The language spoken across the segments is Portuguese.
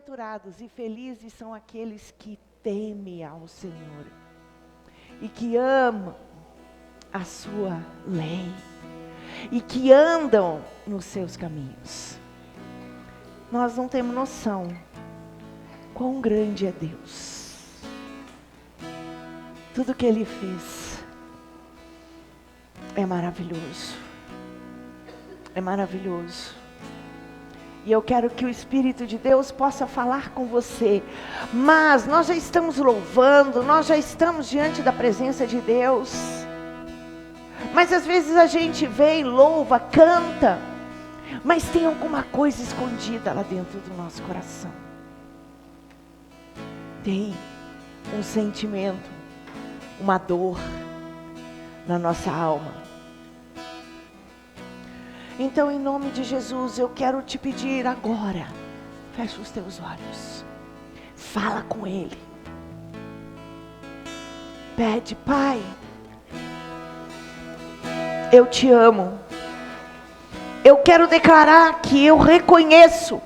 Bem-aventurados e felizes são aqueles que temem ao Senhor e que amam a sua lei e que andam nos seus caminhos. Nós não temos noção quão grande é Deus. Tudo que Ele fez é maravilhoso. É maravilhoso. E eu quero que o Espírito de Deus possa falar com você. Mas nós já estamos louvando, nós já estamos diante da presença de Deus. Mas às vezes a gente vem, louva, canta, mas tem alguma coisa escondida lá dentro do nosso coração. Tem um sentimento, uma dor na nossa alma. Então, em nome de Jesus, eu quero te pedir agora, fecha os teus olhos, fala com Ele, pede: Pai, eu te amo, eu quero declarar que eu reconheço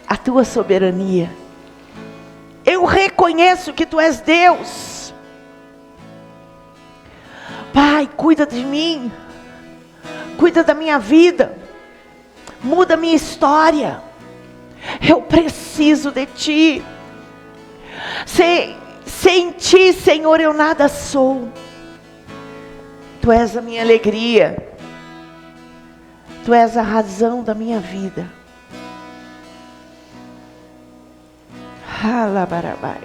a tua soberania, eu reconheço que tu és Deus. Pai, cuida de mim, cuida da minha vida, muda a minha história. Eu preciso de Ti. Sem Ti, Senhor, eu nada sou. Tu és a minha alegria. Tu és a razão da minha vida. Alabarabais.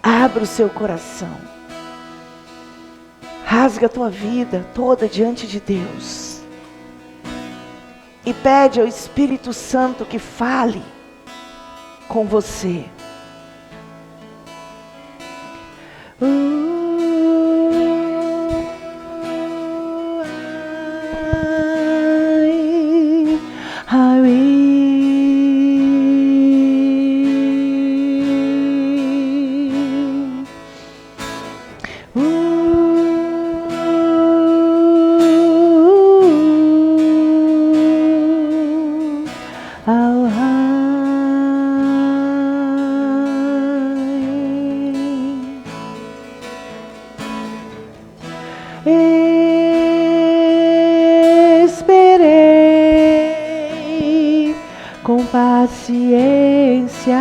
Abra o seu coração. Rasga a tua vida toda diante de Deus. E pede ao Espírito Santo que fale com você. Esperei com paciência,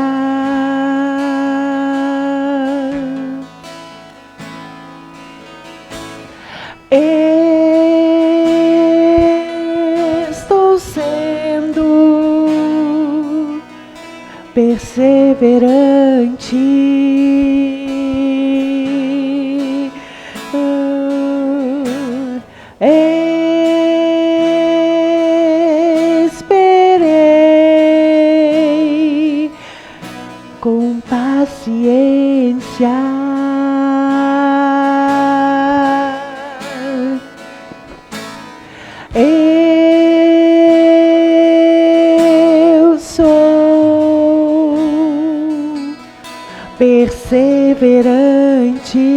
estou sendo perseverante. Esperei com paciência. Eu sou perseverante.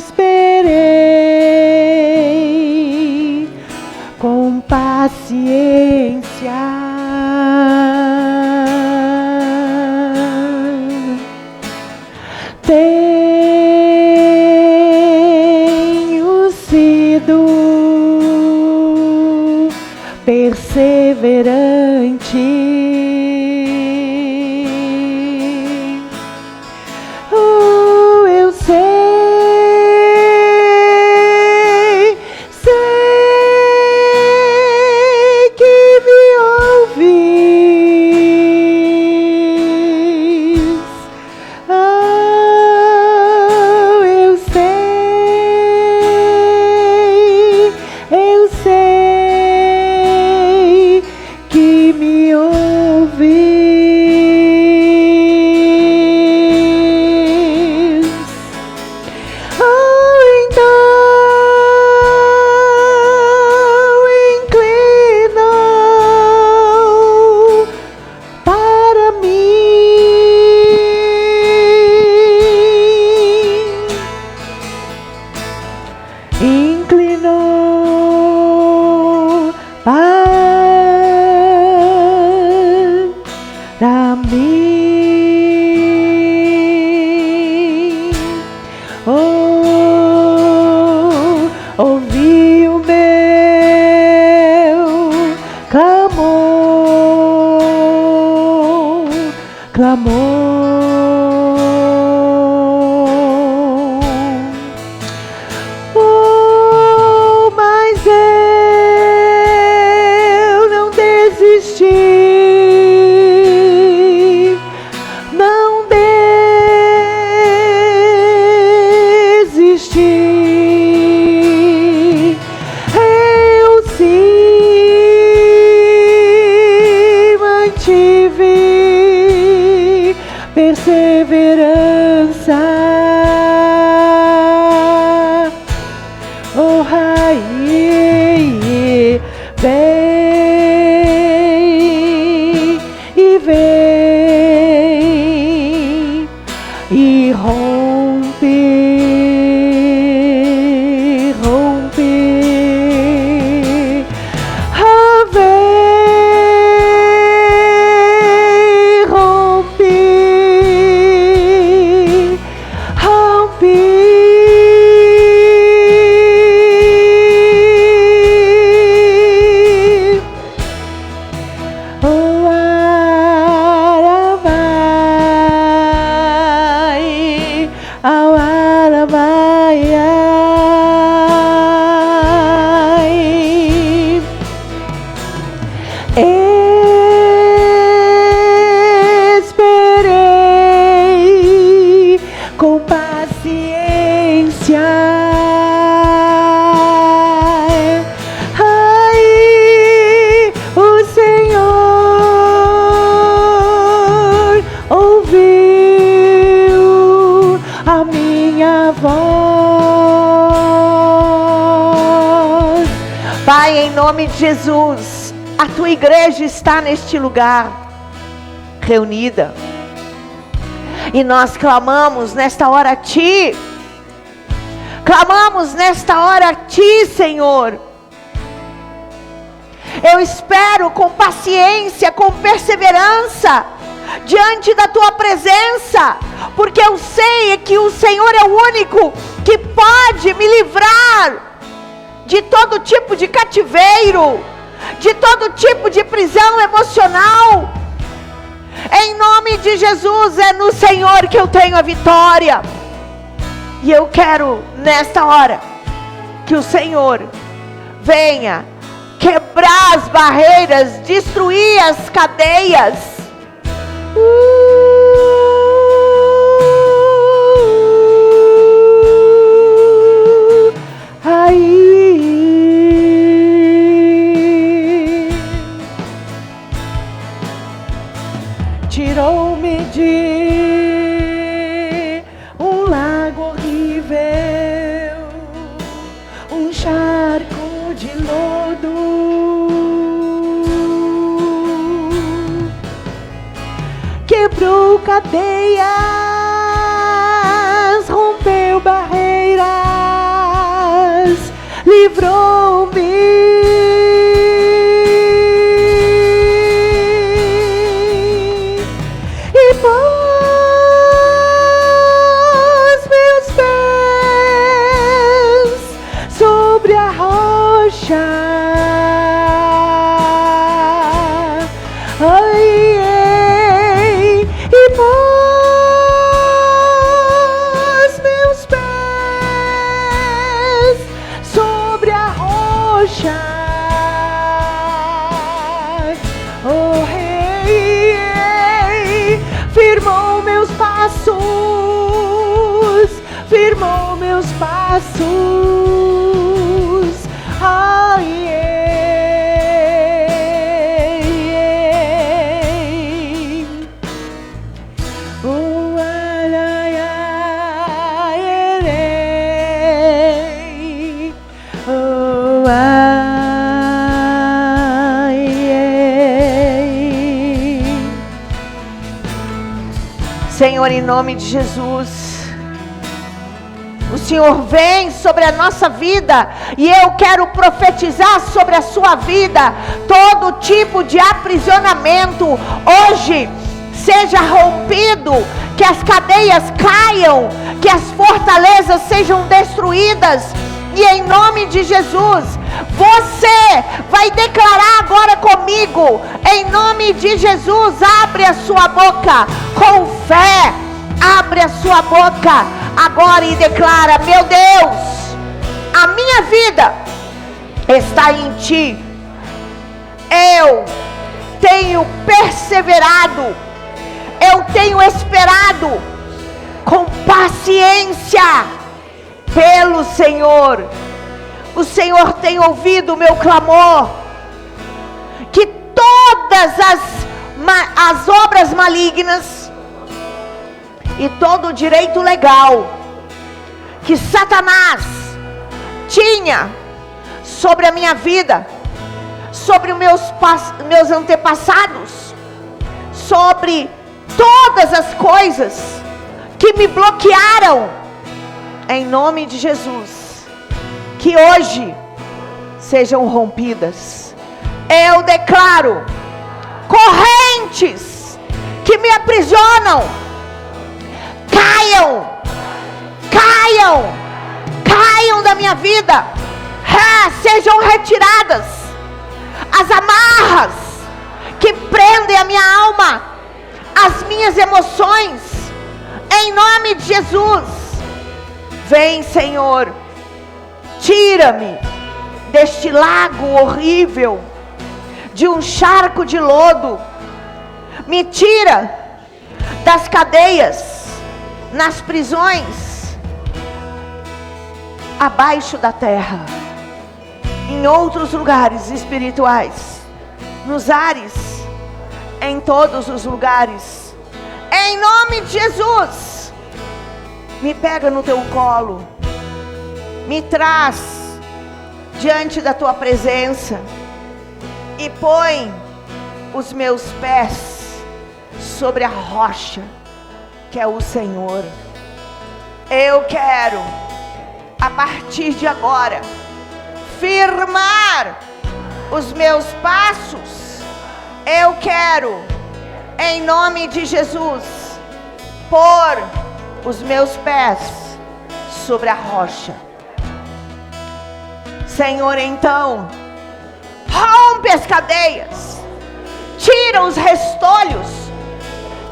Esperei com paciência. Tenho sido perseverante. Eu sei que me ouvis. Eu sei que me ouvis. esperança. Oh, Rai, vem e vem e rompe. Esperei com paciência. Ai, o Senhor ouviu a minha voz. Pai, em nome de Jesus, a tua igreja está neste lugar reunida, e nós clamamos nesta hora a Ti, clamamos nesta hora a Ti, Senhor. Eu espero com paciência, com perseverança, diante da Tua presença, porque eu sei que o Senhor é o único que pode me livrar de todo tipo de cativeiro, de todo tipo de prisão emocional. Em nome de Jesus, é no Senhor que eu tenho a vitória. E eu quero, nesta hora, que o Senhor venha quebrar as barreiras, destruir as cadeias. Tirou-me de um lago horrível, um charco de lodo. Quebrou cadeias, rompeu barreiras, livrou-me. Firmou meus passos. Ai, ei. Oh, ai, ai, ai, ei. Oh, ai, ei. Senhor, em nome de Jesus, o Senhor vem sobre a nossa vida, e eu quero profetizar sobre a sua vida. Todo tipo de aprisionamento hoje seja rompido, que as cadeias caiam, que as fortalezas sejam destruídas. E em nome de Jesus, você vai declarar agora comigo, em nome de Jesus. Abre a sua boca com fé, abre a sua boca agora e declara: meu Deus, a minha vida está em Ti. Eu tenho perseverado, eu tenho esperado com paciência pelo Senhor. O Senhor tem ouvido o meu clamor, que todas as obras malignas e todo o direito legal que Satanás tinha sobre a minha vida, sobre os meus antepassados, sobre todas as coisas que me bloquearam, em nome de Jesus, que hoje sejam rompidas. Eu declaro correntes que me aprisionam, caiam da minha vida, sejam retiradas as amarras que prendem a minha alma, as minhas emoções, em nome de Jesus. Vem, Senhor, tira-me deste lago horrível, de um charco de lodo, me tira das cadeias, nas prisões, abaixo da terra, em outros lugares espirituais, nos ares, em todos os lugares, em nome de Jesus. Me pega no teu colo, me traz diante da tua presença e põe os meus pés sobre a rocha que é o Senhor. Eu quero, a partir de agora, firmar os meus passos. Eu quero, em nome de Jesus, pôr os meus pés sobre a rocha. Senhor, então, rompe as cadeias, tira os restolhos,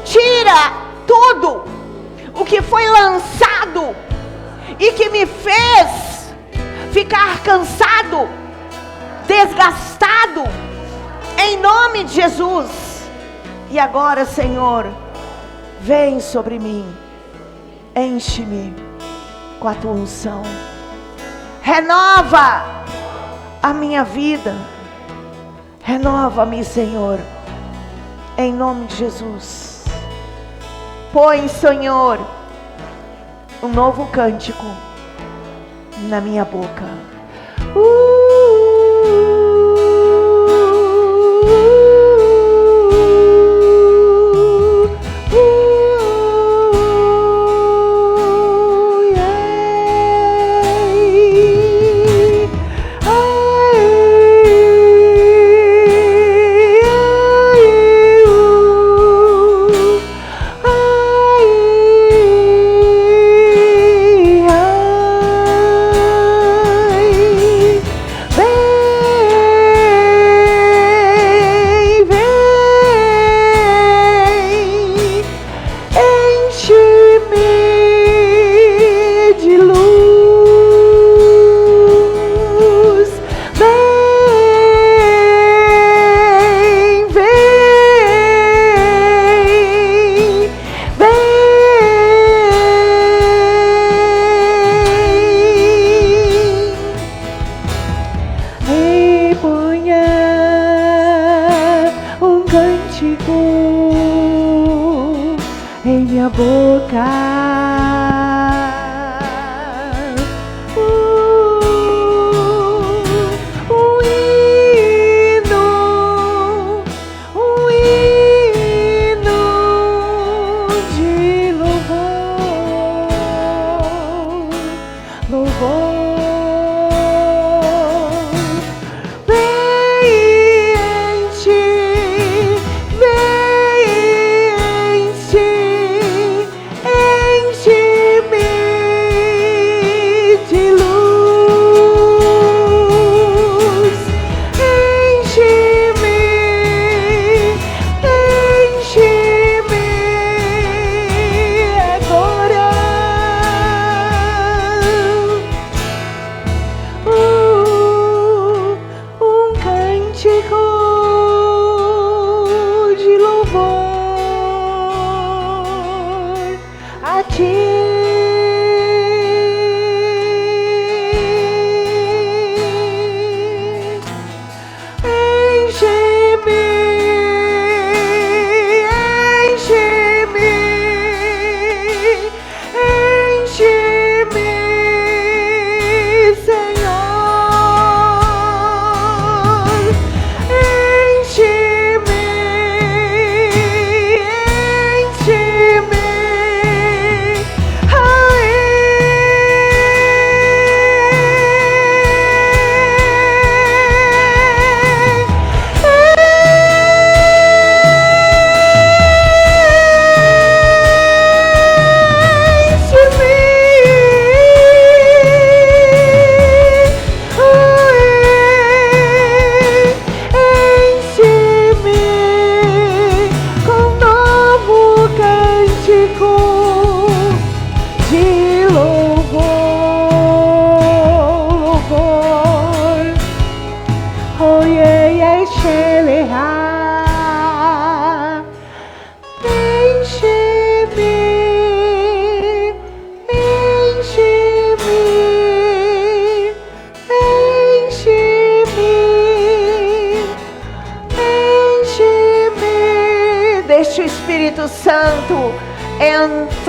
tira tudo o que foi lançado e que me fez ficar cansado, desgastado, em nome de Jesus. E agora, Senhor, vem sobre mim, enche-me com a tua unção, renova a minha vida, renova-me, Senhor, em nome de Jesus. Põe, Senhor, um novo cântico na minha boca.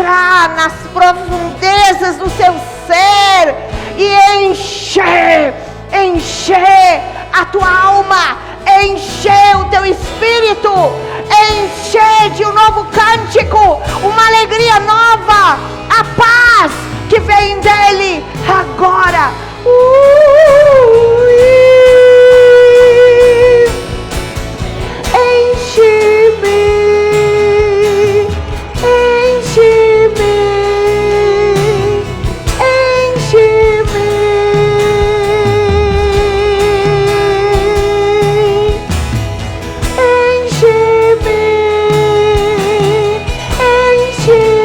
entrar nas profundezas do seu ser e encher a tua alma, encher o teu espírito, encher de um novo cântico, uma alegria nova, a paz que vem dele agora. Enche-me, enche-me, enche-me, enche-me, enche-me,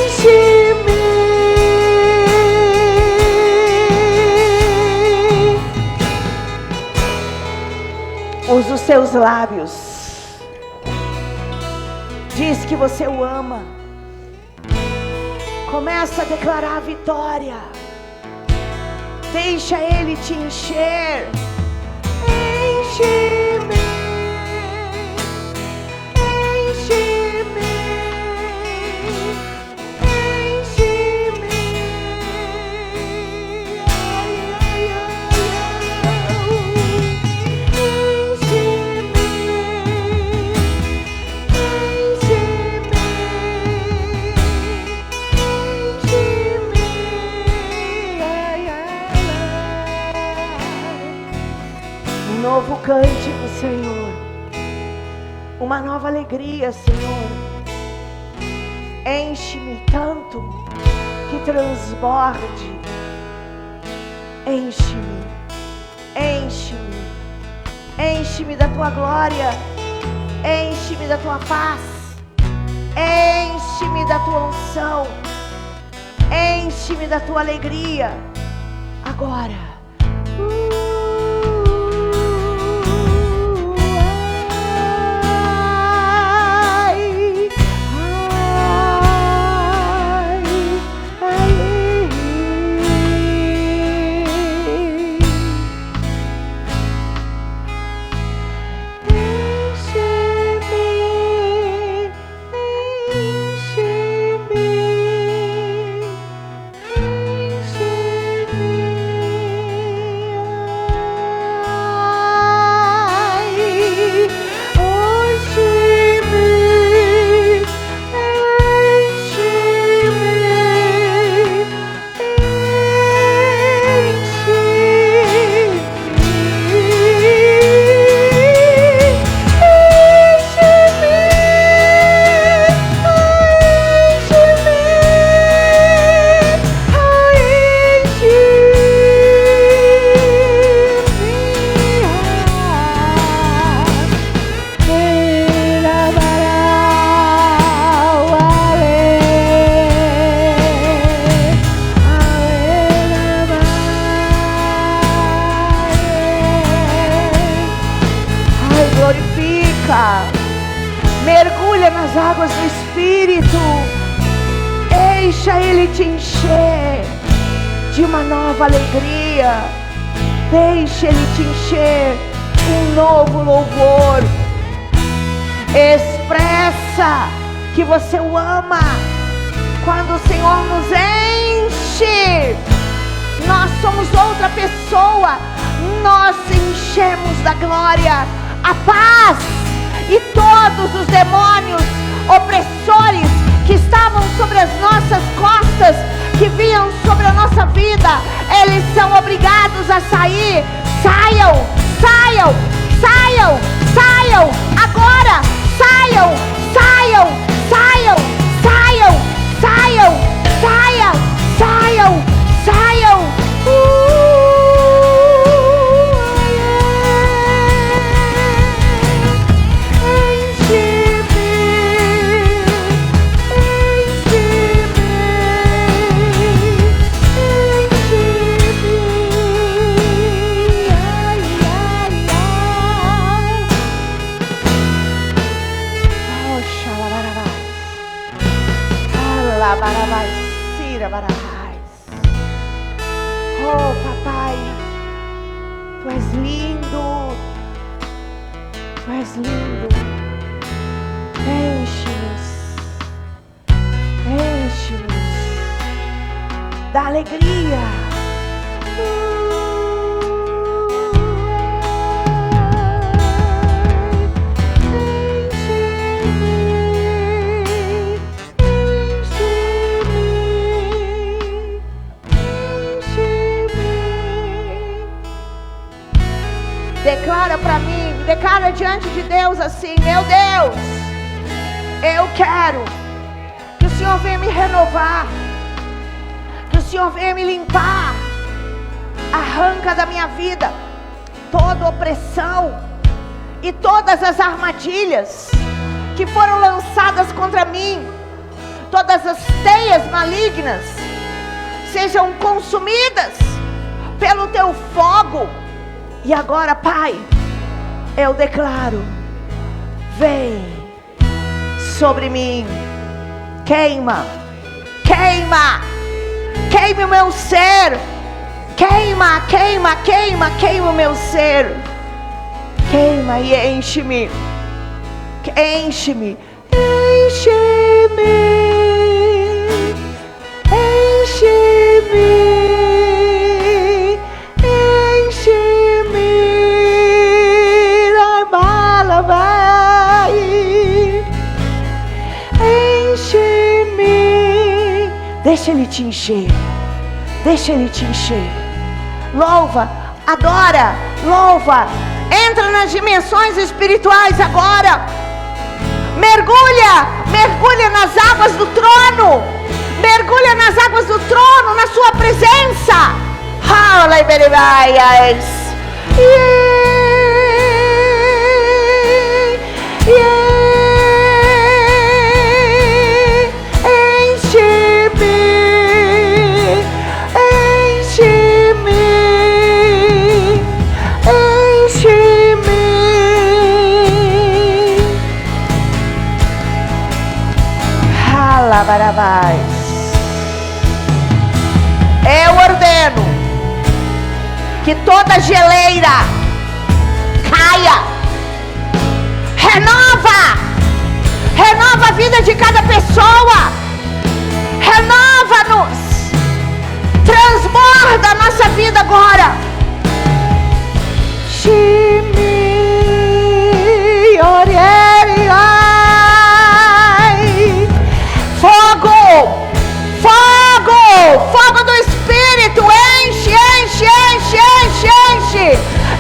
enche-me. Usa os seus lábios. Diz que você o ama. Começa a declarar a vitória. Deixa ele te encher. Enche-me, enche-me, enche-me. Ai, ai, um novo cântico, Senhor. Uma nova alegria, Senhor. Enche-me tanto que transborde. Enche-me, enche-me, enche-me da tua glória. Enche-me da tua paz. Enche-me da tua unção. Enche-me da tua alegria. Agora. Mergulha nas águas do Espírito. Deixa ele te encher de uma nova alegria. Deixa ele te encher um novo louvor. Expressa que você o ama. Quando o Senhor nos enche, nós somos outra pessoa. Nós enchemos da glória, a paz. E todos os demônios opressores que estavam sobre as nossas costas, que vinham sobre a nossa vida, eles são obrigados a sair. Saiam, saiam, saiam, saiam, agora, saiam, saiam, saiam, saiam, saiam, saiam, saiam, saiam. Oh, papai, tu és lindo, tu és lindo. Enche-me, alegria. Declara para mim, declara diante de Deus assim: meu Deus, eu quero que o Senhor venha me renovar, que o Senhor venha me limpar. Arranca da minha vida toda opressão e todas as armadilhas que foram lançadas contra mim. Todas as teias malignas sejam consumidas pelo teu fogo. E agora, Pai, eu declaro: vem sobre mim, queima, queima, queime o meu ser, queima, queima, queima, queima o meu ser, queima e enche-me, enche-me, enche-me, enche-me. Deixa Ele te encher, deixa Ele te encher. Louva, adora, louva. Entra nas dimensões espirituais agora. Mergulha, mergulha nas águas do trono. Mergulha nas águas do trono, na sua presença. Eu ordeno que toda geleira caia. Renova, renova a vida de cada pessoa. Renova-nos, transborda a nossa vida agora. Fogo, fogo, fogo do Espírito, enche, enche, enche, enche, enche,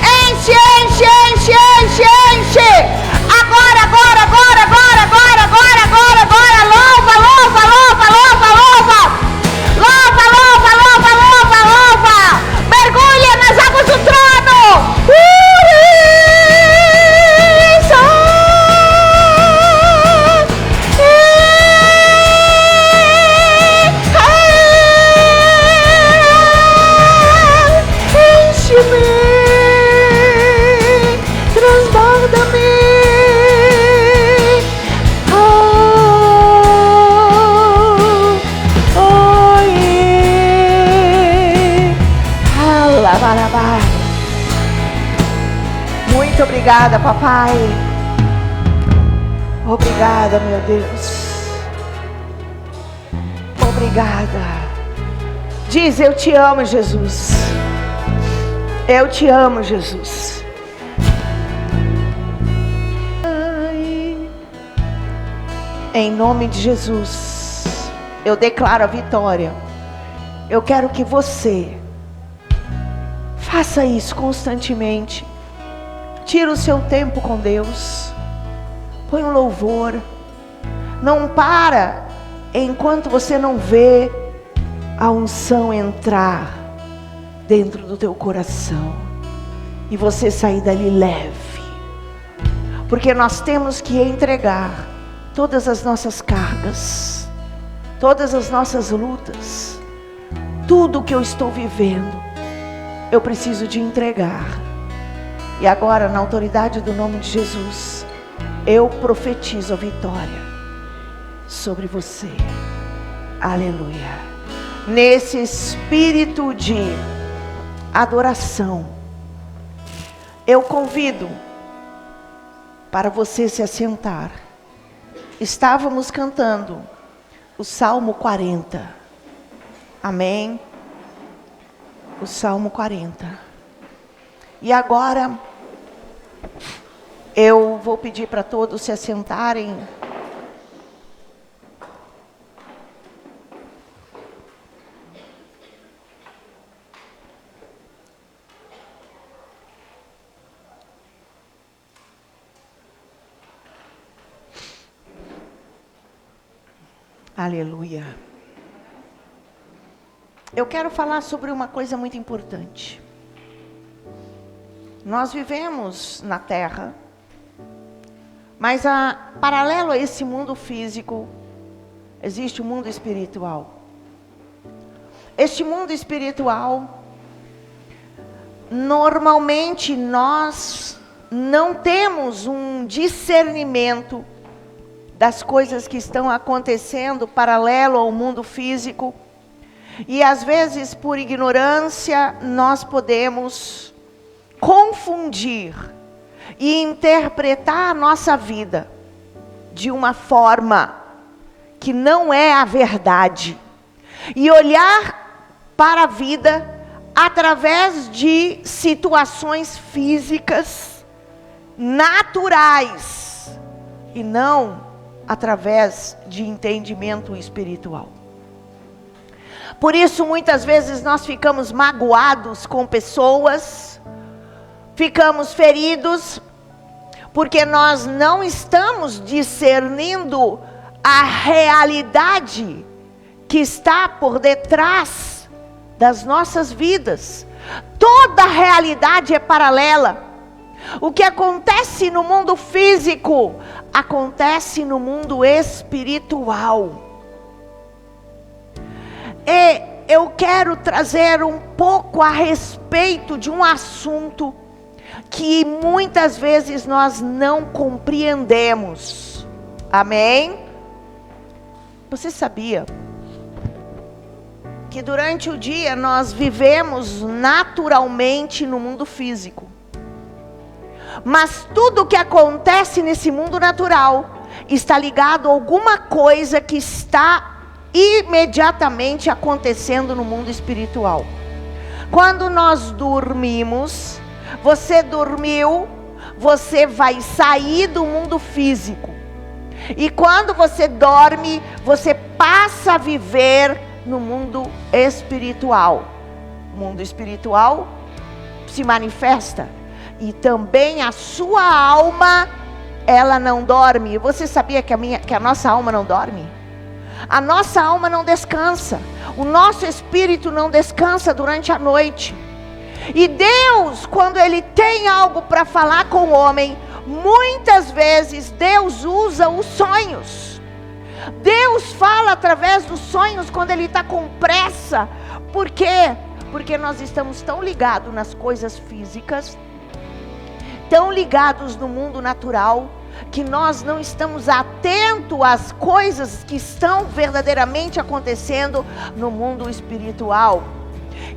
enche, enche, enche, enche, enche, agora, agora, agora, agora, agora, agora, agora, agora, louva, louva, louva, louva, louva, louva, louva, louva, louva, louva, mergulha nas águas do trono. Muito obrigada, papai. Obrigada, meu Deus. Obrigada. Diz: eu te amo, Jesus. Eu te amo, Jesus. Em nome de Jesus, eu declaro a vitória. Eu quero que você faça isso constantemente. Tira o seu tempo com Deus. Põe um louvor. Não para enquanto você não vê a unção entrar dentro do teu coração e você sair dali leve. Porque nós temos que entregar todas as nossas cargas, todas as nossas lutas, tudo que eu estou vivendo, eu preciso de entregar. E agora, na autoridade do nome de Jesus, eu profetizo a vitória sobre você. Aleluia. Nesse espírito de adoração, eu convido para você se assentar. Estávamos cantando o Salmo 40. Amém? o Salmo 40. E agora eu vou pedir para todos se assentarem. Aleluia. Eu quero falar sobre uma coisa muito importante. Nós vivemos na Terra, mas paralelo a esse mundo físico, existe o mundo espiritual. Este mundo espiritual, normalmente nós não temos um discernimento das coisas que estão acontecendo paralelo ao mundo físico. E às vezes, por ignorância, nós podemos confundir e interpretar a nossa vida de uma forma que não é a verdade. E olhar para a vida através de situações físicas, naturais, e não através de entendimento espiritual. Por isso, muitas vezes nós ficamos magoados com pessoas, ficamos feridos, porque nós não estamos discernindo a realidade que está por detrás das nossas vidas. Toda a realidade é paralela. O que acontece no mundo físico, acontece no mundo espiritual. E eu quero trazer um pouco a respeito de um assunto que muitas vezes nós não compreendemos. Amém? Você sabia que durante o dia nós vivemos naturalmente no mundo físico? Mas tudo o que acontece nesse mundo natural está ligado a alguma coisa que está imediatamente acontecendo no mundo espiritual. Quando nós dormimos, você dormiu, você vai sair do mundo físico. E quando você dorme, você passa a viver no mundo espiritual. O mundo espiritual se manifesta. E também a sua alma, ela não dorme. Você sabia que a nossa alma não dorme? A nossa alma não descansa. O nosso espírito não descansa durante a noite. E Deus, quando Ele tem algo para falar com o homem, muitas vezes Deus usa os sonhos. Deus fala através dos sonhos quando Ele está com pressa. Por quê? Porque nós estamos tão ligados nas coisas físicas, tão ligados no mundo natural, que nós não estamos atentos às coisas que estão verdadeiramente acontecendo no mundo espiritual.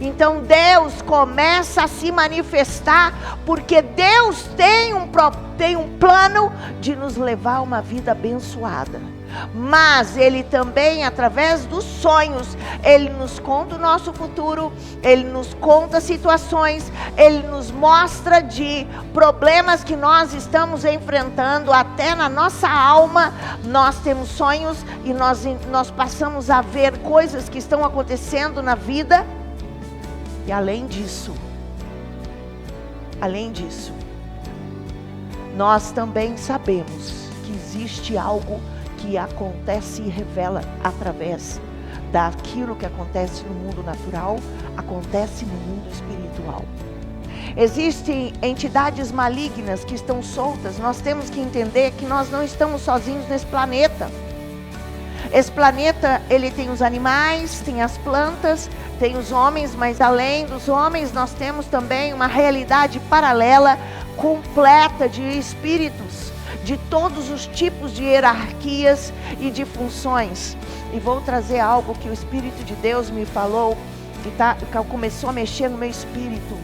Então Deus começa a se manifestar, porque Deus tem um plano de nos levar a uma vida abençoada. Mas Ele também, através dos sonhos, Ele nos conta o nosso futuro, Ele nos conta situações, Ele nos mostra de problemas que nós estamos enfrentando, até na nossa alma. Nós temos sonhos e nós passamos a ver coisas que estão acontecendo na vida. E além disso, nós também sabemos que existe algo que acontece e revela através daquilo que acontece no mundo natural, acontece no mundo espiritual. Existem entidades malignas que estão soltas. Nós temos que entender que nós não estamos sozinhos nesse planeta. Esse planeta, ele tem os animais, tem as plantas, tem os homens, mas além dos homens, nós temos também uma realidade paralela, completa de espíritos, de todos os tipos de hierarquias e de funções. E vou trazer algo que o Espírito de Deus me falou, que começou a mexer no meu espírito,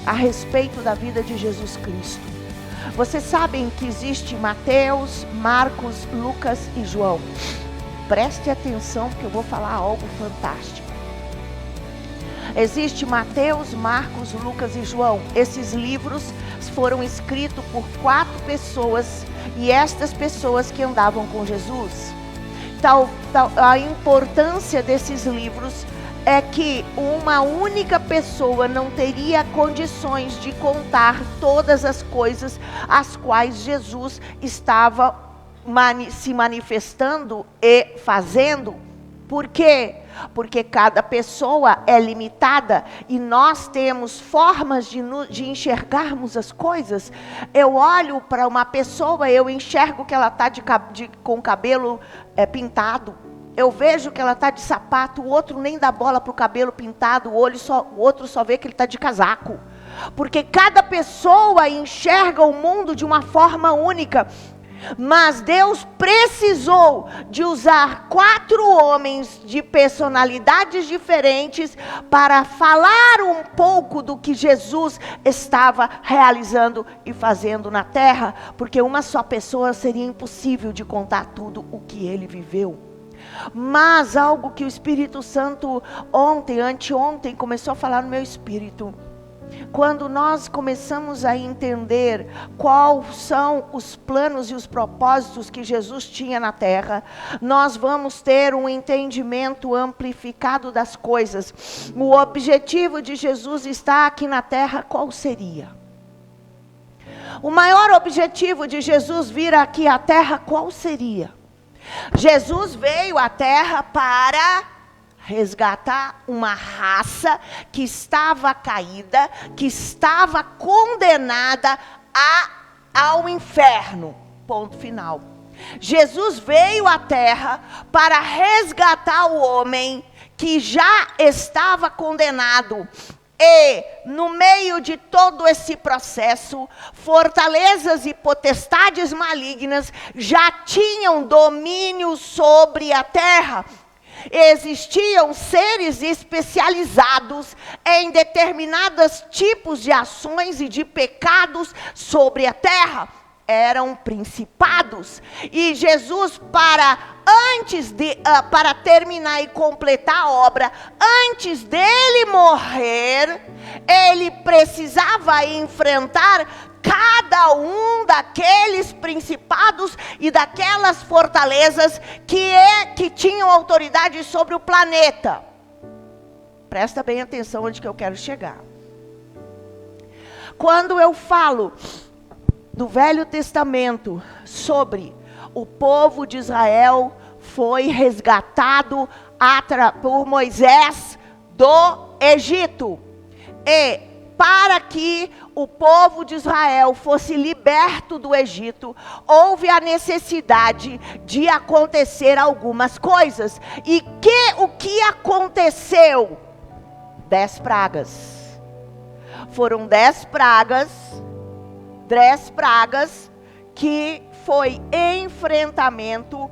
a respeito da vida de Jesus Cristo. Vocês sabem que existe Mateus, Marcos, Lucas e João. Preste atenção, porque eu vou falar algo fantástico. Existe Mateus, Marcos, Lucas e João. Esses livros foram escritos por 4 pessoas, e estas pessoas que andavam com Jesus. A importância desses livros é que uma única pessoa não teria condições de contar todas as coisas as quais Jesus estava se manifestando e fazendo. Por quê? Porque cada pessoa é limitada e nós temos formas de enxergarmos as coisas. Eu olho para uma pessoa, eu enxergo que ela está com o cabelo pintado. Eu vejo que ela está de sapato, o outro nem dá bola para o cabelo pintado, o outro só vê que ele está de casaco. Porque cada pessoa enxerga o mundo de uma forma única. Mas Deus precisou de usar 4 homens de personalidades diferentes para falar um pouco do que Jesus estava realizando e fazendo na terra, porque uma só pessoa seria impossível de contar tudo o que ele viveu. Mas algo que o Espírito Santo anteontem começou a falar no meu espírito. Quando nós começamos a entender quais são os planos e os propósitos que Jesus tinha na terra, nós vamos ter um entendimento amplificado das coisas. O objetivo de Jesus estar aqui na terra, qual seria? O maior objetivo de Jesus vir aqui à terra, qual seria? Jesus veio à terra para resgatar uma raça que estava caída, que estava condenada ao inferno. Ponto final. Jesus veio à terra para resgatar o homem que já estava condenado. E, no meio de todo esse processo, fortalezas e potestades malignas já tinham domínio sobre a terra. Existiam seres especializados em determinados tipos de ações e de pecados sobre a terra. Eram principados. E Jesus, para terminar e completar a obra, antes dele morrer, ele precisava enfrentar cada um daqueles principados e daquelas fortalezas que tinham autoridade sobre o planeta. Presta bem atenção onde que eu quero chegar. Quando eu falo do Velho Testamento sobre o povo de Israel foi resgatado por Moisés do Egito, e para que o povo de Israel fosse liberto do Egito, houve a necessidade de acontecer algumas coisas. E o que aconteceu? 10 pragas. Foram 10 pragas que foi enfrentamento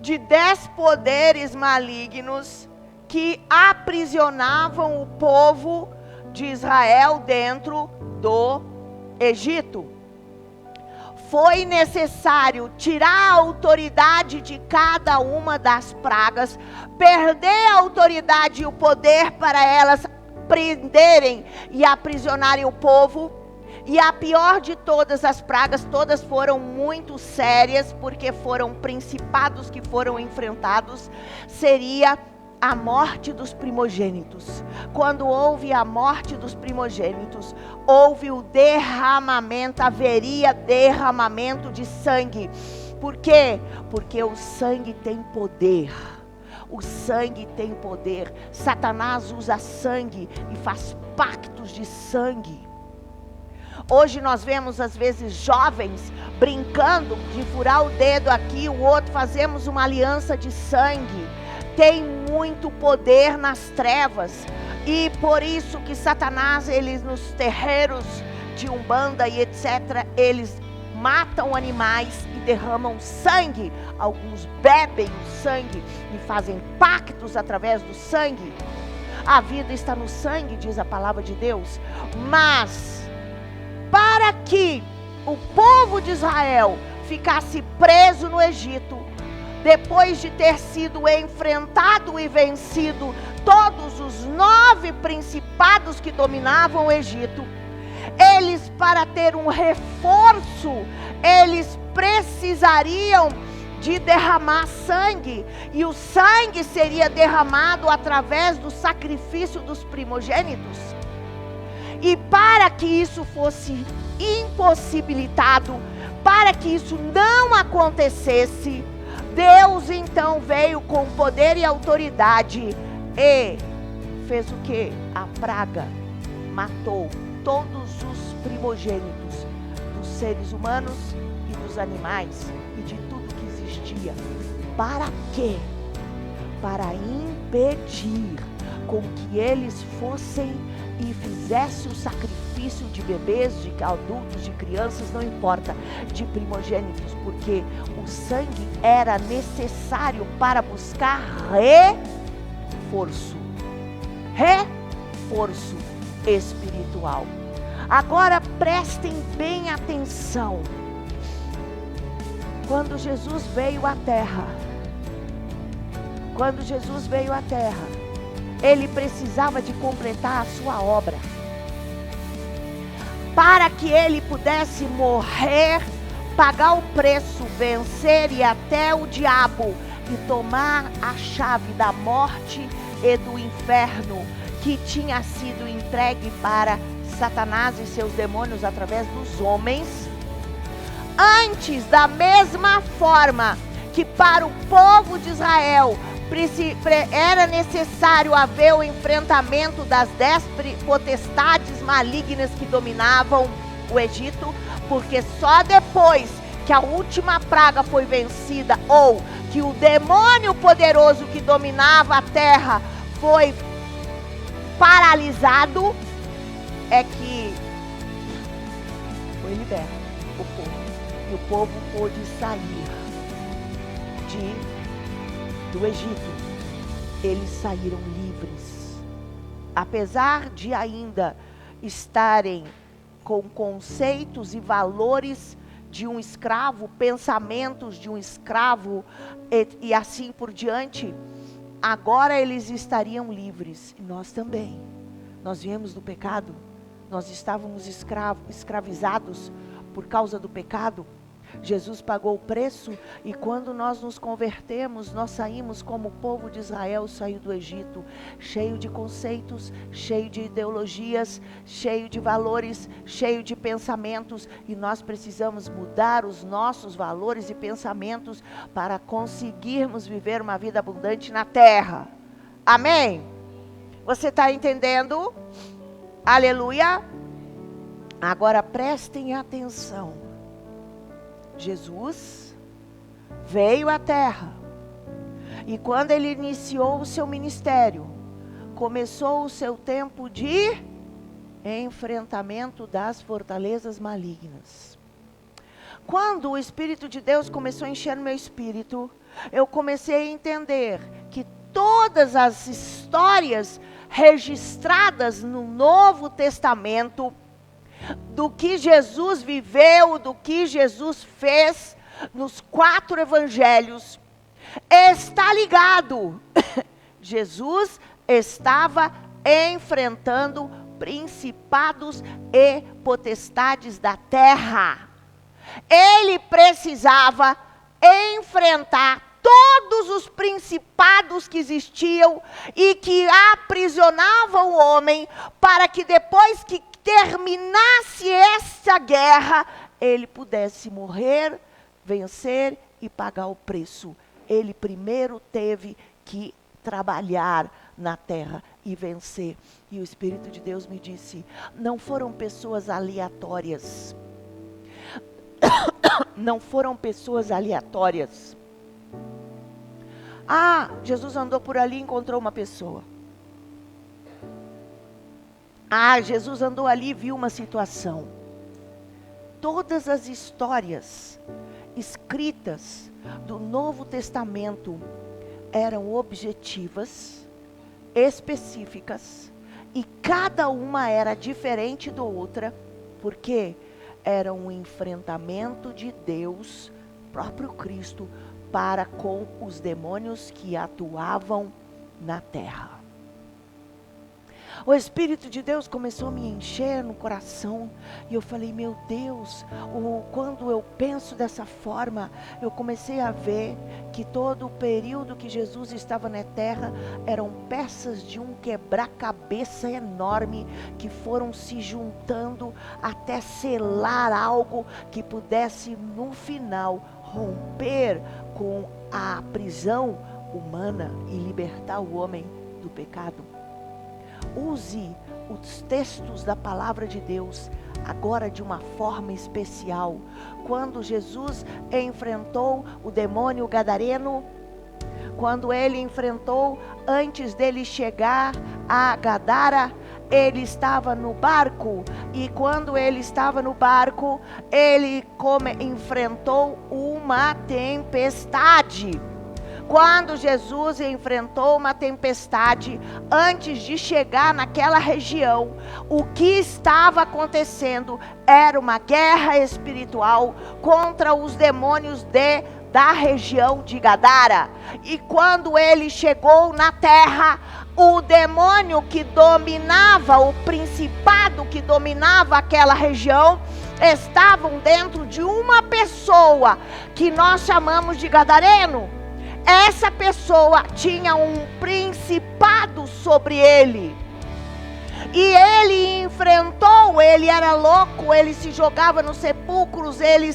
de 10 poderes malignos que aprisionavam o povo de Israel dentro do Egito. Foi necessário tirar a autoridade de cada uma das pragas, perder a autoridade e o poder para elas prenderem e aprisionarem o povo. E a pior de todas as pragas, todas foram muito sérias, porque foram principados que foram enfrentados, seria a morte dos primogênitos. Quando houve a morte dos primogênitos, houve o derramamento, haveria derramamento de sangue. Por quê? Porque o sangue tem poder. O sangue tem poder. Satanás usa sangue e faz pactos de sangue. Hoje nós vemos às vezes jovens brincando de furar o dedo aqui, o outro, fazemos uma aliança de sangue. Tem muito poder nas trevas, e por isso que Satanás, eles nos terreiros de Umbanda e etc, eles matam animais e derramam sangue. Alguns bebem o sangue e fazem pactos através do sangue. A vida está no sangue, diz a palavra de Deus. Mas para que o povo de Israel ficasse preso no Egito, depois de ter sido enfrentado e vencido todos os 9 principados que dominavam o Egito, eles, para ter um reforço, eles precisariam de derramar sangue, e o sangue seria derramado através do sacrifício dos primogênitos. E para que isso fosse impossibilitado, para que isso não acontecesse, Deus então veio com poder e autoridade e fez o que? A praga matou todos os primogênitos dos seres humanos e dos animais e de tudo que existia. Para quê? Para impedir com que eles fossem e fizessem o sacrifício de bebês, de adultos, de crianças, não importa, de primogênitos, porque o sangue era necessário para buscar reforço espiritual. Agora prestem bem atenção. Quando Jesus veio à terra, ele precisava de completar a sua obra. Para que ele pudesse morrer, pagar o preço, vencer e até o diabo e tomar a chave da morte e do inferno, que tinha sido entregue para Satanás e seus demônios através dos homens. Antes, da mesma forma que para o povo de Israel era necessário haver o enfrentamento das 10 potestades malignas que dominavam o Egito, porque só depois que a última praga foi vencida, ou que o demônio poderoso que dominava a terra foi paralisado, é que foi liberto o povo. E o povo pôde sair do Egito. Eles saíram livres. Apesar de ainda estarem com conceitos e valores de um escravo, pensamentos de um escravo e assim por diante, agora eles estariam livres. E nós também. Nós viemos do pecado. Nós estávamos escravizados por causa do pecado. Jesus pagou o preço, e quando nós nos convertemos, nós saímos como o povo de Israel saiu do Egito, cheio de conceitos, cheio de ideologias, cheio de valores, cheio de pensamentos, e nós precisamos mudar os nossos valores e pensamentos para conseguirmos viver uma vida abundante na terra. Amém? Você está entendendo? Aleluia! Agora prestem atenção. Jesus veio à terra, e quando ele iniciou o seu ministério, começou o seu tempo de enfrentamento das fortalezas malignas. Quando o Espírito de Deus começou a encher no meu espírito, eu comecei a entender que todas as histórias registradas no Novo Testamento, do que Jesus viveu, do que Jesus fez nos 4 evangelhos, está ligado. Jesus estava enfrentando principados e potestades da terra. Ele precisava enfrentar todos os principados que existiam e que aprisionavam o homem, para que depois que terminasse essa guerra, ele pudesse morrer, vencer e pagar o preço. Ele primeiro teve que trabalhar na terra e vencer. E o Espírito de Deus me disse: não foram pessoas aleatórias. Não foram pessoas aleatórias. Ah, Jesus andou por ali e encontrou uma pessoa. Ah, Jesus andou ali e viu uma situação. Todas as histórias escritas do Novo Testamento eram objetivas, específicas, e cada uma era diferente da outra, porque era um enfrentamento de Deus, próprio Cristo, para com os demônios que atuavam na terra. O Espírito de Deus começou a me encher no coração, e eu falei, meu Deus, quando eu penso dessa forma, eu comecei a ver que todo o período que Jesus estava na terra, eram peças de um quebra-cabeça enorme, que foram se juntando até selar algo que pudesse no final romper com a prisão humana e libertar o homem do pecado. Use os textos da palavra de Deus agora de uma forma especial. Quando Jesus enfrentou o demônio gadareno, quando ele enfrentou, antes dele chegar a Gadara, ele estava no barco, e quando ele estava no barco, ele enfrentou uma tempestade. Quando Jesus enfrentou uma tempestade, antes de chegar naquela região, o que estava acontecendo era uma guerra espiritual contra os demônios da região de Gadara. E quando ele chegou na terra, o demônio que dominava, o principado que dominava aquela região, estavam dentro de uma pessoa que nós chamamos de gadareno. Essa pessoa tinha um principado sobre ele. E ele enfrentou, ele era louco, ele se jogava nos sepulcros, ele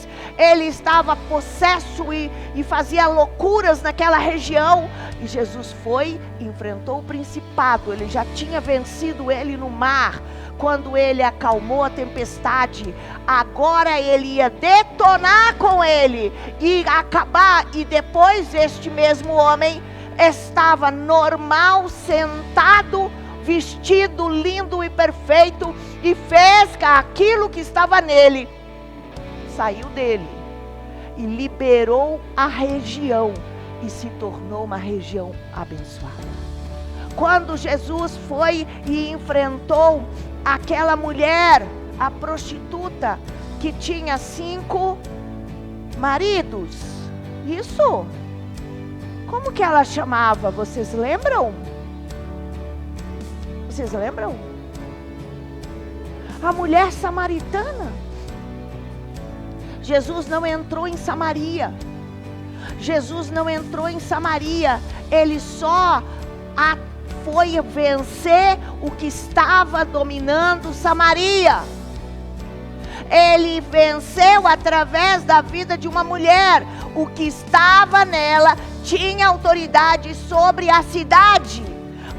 estava possesso e fazia loucuras naquela região. E Jesus foi, enfrentou o principado, ele já tinha vencido ele no mar. Quando ele acalmou a tempestade, agora ele ia detonar com ele e acabar. E depois este mesmo homem estava normal, sentado, vestido lindo e perfeito, e fez aquilo que estava nele, saiu dele e liberou a região e se tornou uma região abençoada. Quando Jesus foi e enfrentou aquela mulher, a prostituta, que tinha 5 maridos, isso, como que ela chamava? Vocês lembram? Vocês lembram? A mulher samaritana. Jesus não entrou em Samaria. Jesus não entrou em Samaria. Ele só foi vencer o que estava dominando Samaria. Ele venceu através da vida de uma mulher. O que estava nela tinha autoridade sobre a cidade.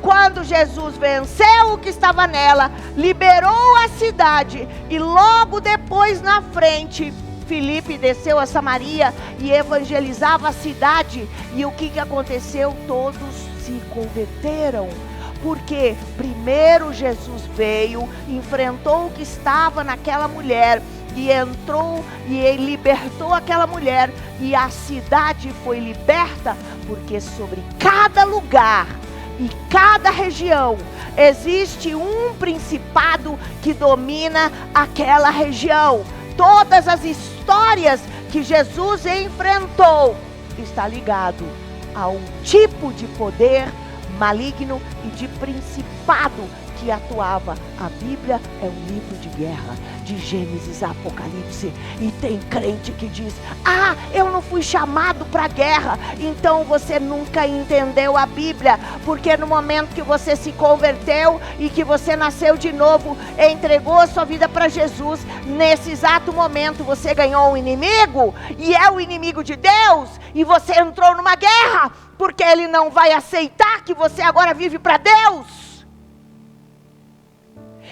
Quando Jesus venceu o que estava nela, liberou a cidade, e logo depois na frente, Filipe desceu a Samaria e evangelizava a cidade. E o que aconteceu? Todos se converteram. Porque primeiro Jesus veio, enfrentou o que estava naquela mulher, e entrou e ele libertou aquela mulher, e a cidade foi liberta, porque sobre cada lugar e cada região existe um principado que domina aquela região. Todas as histórias que Jesus enfrentou está ligado a um tipo de poder maligno e de principado que atuava. A Bíblia é um livro de guerra, de Gênesis a Apocalipse, e tem crente que diz: ah, eu não fui chamado para guerra. Então você nunca entendeu a Bíblia, porque no momento que você se converteu e que você nasceu de novo, entregou a sua vida para Jesus, nesse exato momento você ganhou um inimigo, e é o inimigo de Deus, e você entrou numa guerra, porque ele não vai aceitar que você agora vive para Deus.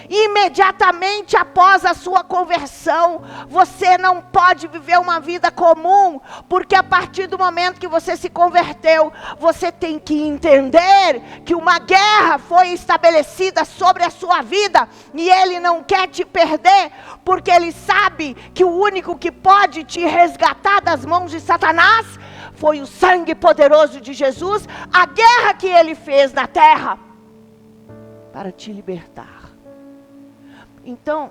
Imediatamente após a sua conversão, você não pode viver uma vida comum, porque a partir do momento que você se converteu, você tem que entender que uma guerra foi estabelecida sobre a sua vida, e ele não quer te perder, porque ele sabe que o único que pode te resgatar das mãos de Satanás foi o sangue poderoso de Jesus, a guerra que ele fez na terra para te libertar. Então,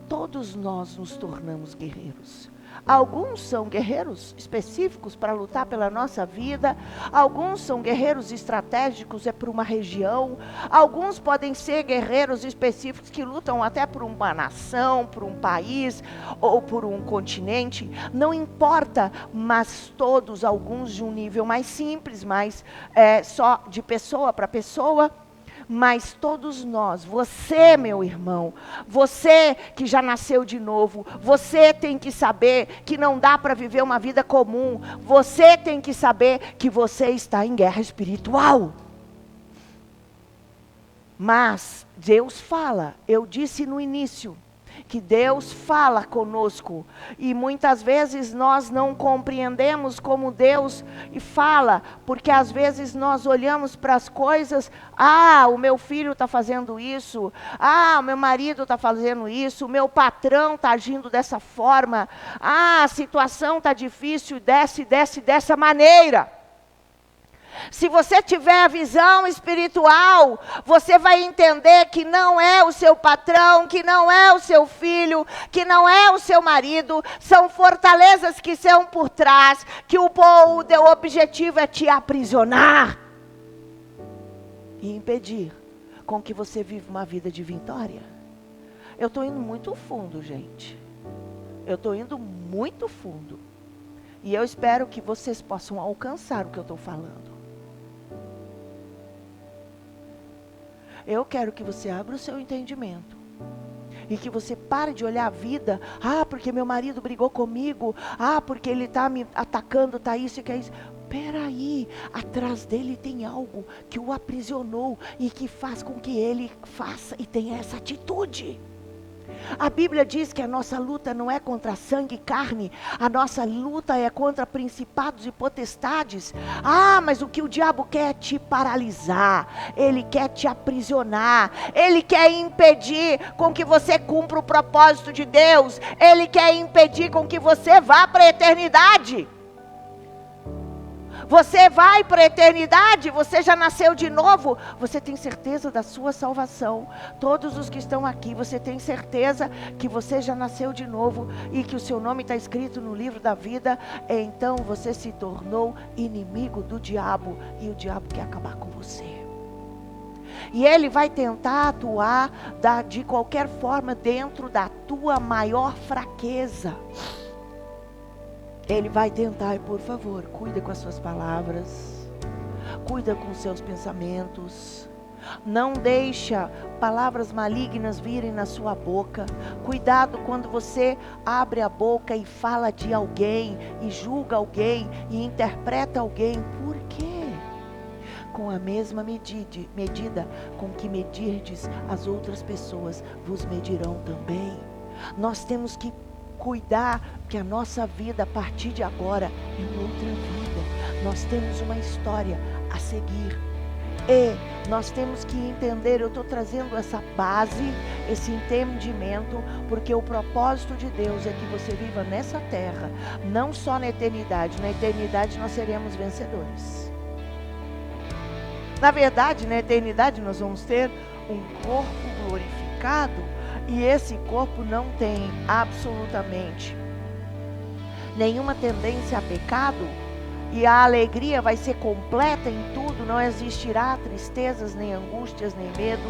todos nós nos tornamos guerreiros. Alguns são guerreiros específicos para lutar pela nossa vida. Alguns são guerreiros estratégicos, é por uma região. Alguns podem ser guerreiros específicos que lutam até por uma nação, por um país ou por um continente. Não importa, mas todos, alguns de um nível mais simples, mais só de pessoa para pessoa. Mas todos nós, você, meu irmão, você que já nasceu de novo, você tem que saber que não dá para viver uma vida comum. Você tem que saber que você está em guerra espiritual. Mas Deus fala, eu disse no início, que Deus fala conosco, e muitas vezes nós não compreendemos como Deus fala, porque às vezes nós olhamos para as coisas, o meu filho está fazendo isso, o meu marido está fazendo isso, o meu patrão está agindo dessa forma, a situação está difícil, desce dessa maneira. Se você tiver a visão espiritual, você vai entender que não é o seu patrão, que não é o seu filho, que não é o seu marido, são fortalezas que são por trás, que o objetivo é te aprisionar e impedir com que você viva uma vida de vitória. Eu estou indo muito fundo, gente. Eu estou indo muito fundo. E eu espero que vocês possam alcançar o que eu estou falando. Eu quero que você abra o seu entendimento. E que você pare de olhar a vida. Porque meu marido brigou comigo. Porque ele está me atacando, está isso e que é isso. Peraí, atrás dele tem algo que o aprisionou. E que faz com que ele faça e tenha essa atitude. A Bíblia diz que a nossa luta não é contra sangue e carne, a nossa luta é contra principados e potestades. Mas o que o diabo quer é te paralisar, ele quer te aprisionar, ele quer impedir com que você cumpra o propósito de Deus, ele quer impedir com que você vá para a eternidade. Você vai para a eternidade, você já nasceu de novo, você tem certeza da sua salvação. Todos os que estão aqui, você tem certeza que você já nasceu de novo e que o seu nome está escrito no livro da vida. Então você se tornou inimigo do diabo e o diabo quer acabar com você. E ele vai tentar atuar de qualquer forma dentro da tua maior fraqueza. Ele vai tentar, e por favor, cuida com as suas palavras, cuida com os seus pensamentos, não deixa palavras malignas virem na sua boca. Cuidado quando você abre a boca e fala de alguém, e julga alguém, e interpreta alguém. Por quê? Com a mesma medida com que medirdes as outras pessoas, vos medirão também. Nós temos que cuidar que a nossa vida a partir de agora é outra vida. Nós temos uma história a seguir e nós temos que entender. Eu estou trazendo essa base, esse entendimento, porque o propósito de Deus é que você viva nessa terra, não só na eternidade. Na eternidade nós seremos vencedores. Na verdade, na eternidade nós vamos ter um corpo glorificado. E esse corpo não tem absolutamente nenhuma tendência a pecado. E a alegria vai ser completa em tudo. Não existirá tristezas, nem angústias, nem medo,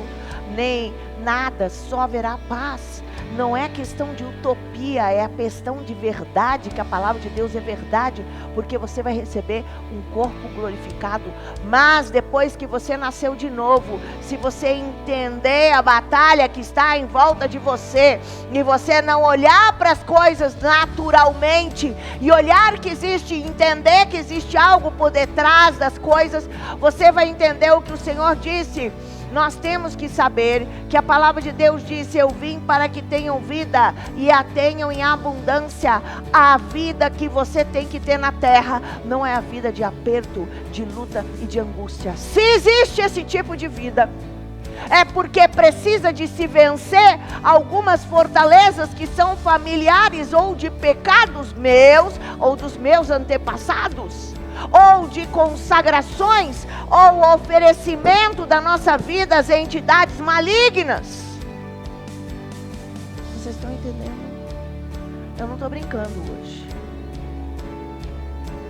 nem nada. Só haverá paz. Não é questão de utopia, é a questão de verdade, que a palavra de Deus é verdade, porque você vai receber um corpo glorificado. Mas depois que você nasceu de novo, se você entender a batalha que está em volta de você, e você não olhar para as coisas naturalmente, e olhar que existe, entender que existe algo por detrás das coisas, você vai entender o que o Senhor disse. Nós temos que saber que a palavra de Deus diz: eu vim para que tenham vida e a tenham em abundância. A vida que você tem que ter na terra não é a vida de aperto, de luta e de angústia. Se existe esse tipo de vida, é porque precisa de se vencer algumas fortalezas que são familiares ou de pecados meus ou dos meus antepassados, ou de consagrações, ou oferecimento da nossa vida às entidades malignas. Vocês estão entendendo? Eu não estou brincando hoje.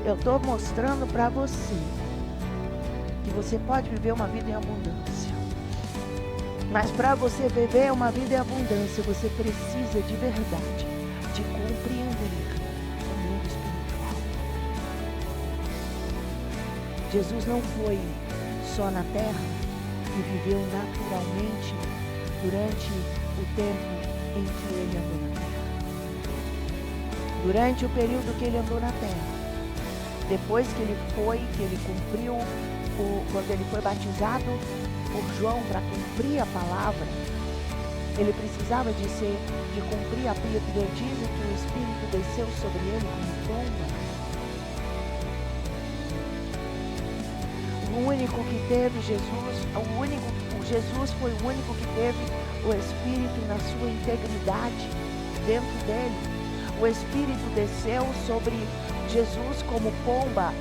Eu estou mostrando para você que você pode viver uma vida em abundância. Mas para você viver uma vida em abundância, você precisa de verdade, de compreender o mundo espiritual. Jesus não foi só na terra e viveu naturalmente durante o tempo em que ele andou na terra. Durante o período que ele andou na terra, depois que ele cumpriu, quando ele foi batizado por João para cumprir a palavra, ele precisava de cumprir a Bíblia diz que o Espírito desceu sobre ele como pomba. O único que teve Jesus foi o único que teve o Espírito na sua integridade dentro dele. O Espírito desceu sobre Jesus como pomba,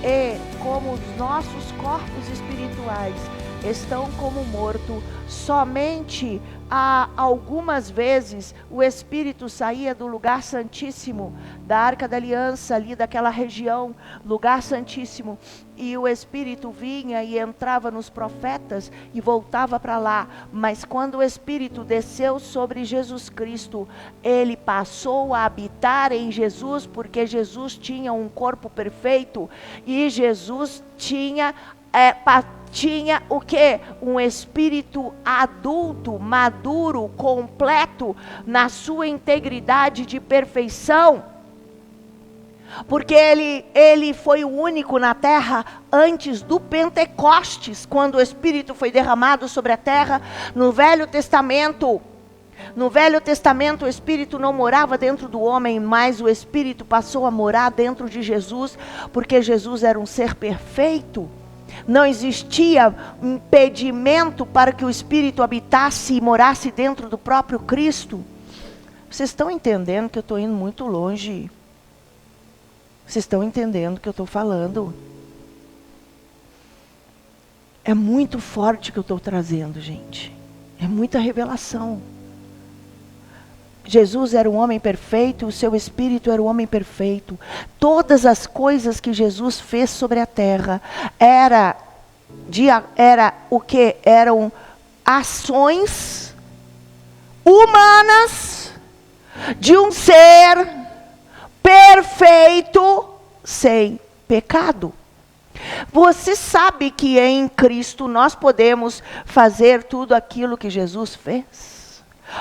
e como os nossos corpos espirituais estão como morto, somente algumas vezes o Espírito saía do lugar santíssimo, da Arca da Aliança, ali daquela região, lugar santíssimo, e o Espírito vinha e entrava nos profetas e voltava para lá. Mas quando o Espírito desceu sobre Jesus Cristo, ele passou a habitar em Jesus, porque Jesus tinha um corpo perfeito, e Jesus tinha o quê? Um espírito adulto, maduro, completo, na sua integridade de perfeição. Porque ele foi o único na terra antes do Pentecostes, quando o Espírito foi derramado sobre a terra. No Velho Testamento, o Espírito não morava dentro do homem, mas o Espírito passou a morar dentro de Jesus, porque Jesus era um ser perfeito. Não existia impedimento para que o Espírito habitasse e morasse dentro do próprio Cristo. Vocês estão entendendo que eu estou indo muito longe? Vocês estão entendendo o que eu estou falando? É muito forte o que eu estou trazendo, gente. É muita revelação. Jesus era um homem perfeito, o seu Espírito era um homem perfeito. Todas as coisas que Jesus fez sobre a terra era o que? Eram ações humanas de um ser perfeito, sem pecado. Você sabe que em Cristo nós podemos fazer tudo aquilo que Jesus fez?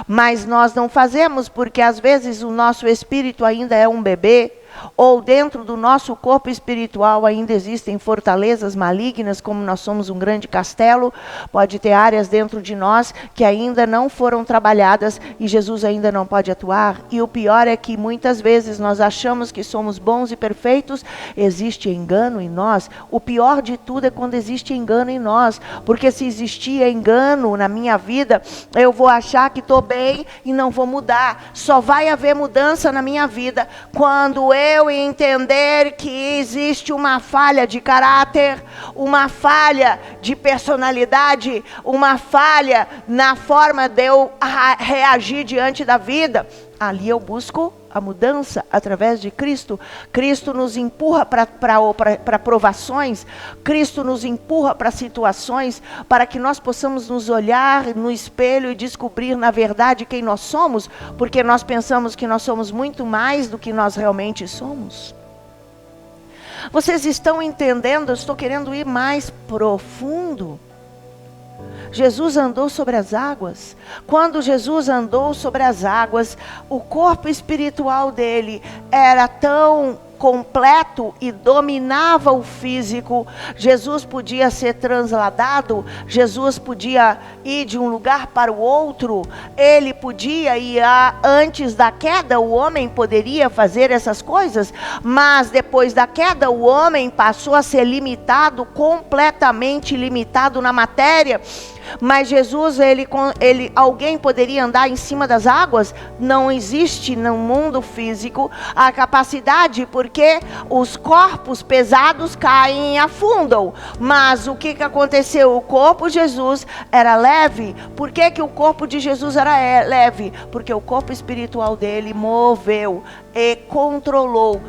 Mas nós não fazemos porque às vezes o nosso espírito ainda é um bebê, ou dentro do nosso corpo espiritual ainda existem fortalezas malignas, como nós somos um grande castelo, pode ter áreas dentro de nós que ainda não foram trabalhadas e Jesus ainda não pode atuar. E o pior é que muitas vezes nós achamos que somos bons e perfeitos, existe engano em nós. O pior de tudo é quando existe engano em nós, porque se existir engano na minha vida, eu vou achar que estou bem e não vou mudar. Só vai haver mudança na minha vida quando eu entender que existe uma falha de caráter, uma falha de personalidade, uma falha na forma de eu reagir diante da vida. Ali eu busco a mudança através de Cristo. Cristo nos empurra para provações, Cristo nos empurra para situações, para que nós possamos nos olhar no espelho e descobrir na verdade quem nós somos, porque nós pensamos que nós somos muito mais do que nós realmente somos. Vocês estão entendendo? Eu estou querendo ir mais profundo. Jesus andou sobre as águas. Quando Jesus andou sobre as águas, o corpo espiritual dele era tão completo e dominava o físico. Jesus podia ser transladado, Jesus podia ir de um lugar para o outro, ele podia ir antes da queda, o homem poderia fazer essas coisas, mas depois da queda o homem passou a ser limitado, completamente limitado na matéria. Mas Jesus, alguém poderia andar em cima das águas? Não existe no mundo físico a capacidade, porque os corpos pesados caem e afundam. Mas o que aconteceu? O corpo de Jesus era leve. Por que o corpo de Jesus era leve? Porque o corpo espiritual dele moveu e controlou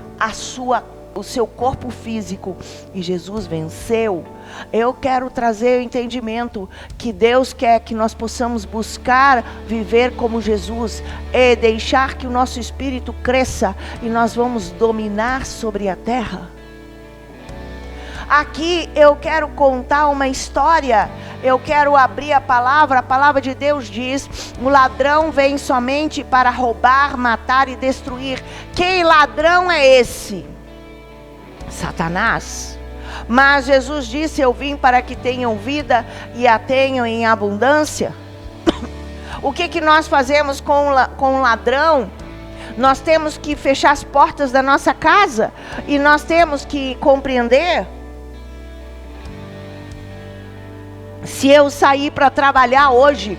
o seu corpo físico, e Jesus venceu. Eu quero trazer o entendimento que Deus quer que nós possamos buscar viver como Jesus e deixar que o nosso espírito cresça, e nós vamos dominar sobre a terra. Aqui eu quero contar uma história. Eu quero abrir a palavra de Deus diz: o ladrão vem somente para roubar, matar e destruir. Que ladrão é esse? Satanás. Mas Jesus disse: eu vim para que tenham vida e a tenham em abundância. O que nós fazemos com o ladrão? Nós temos que fechar as portas da nossa casa, e nós temos que compreender. Se eu sair para trabalhar hoje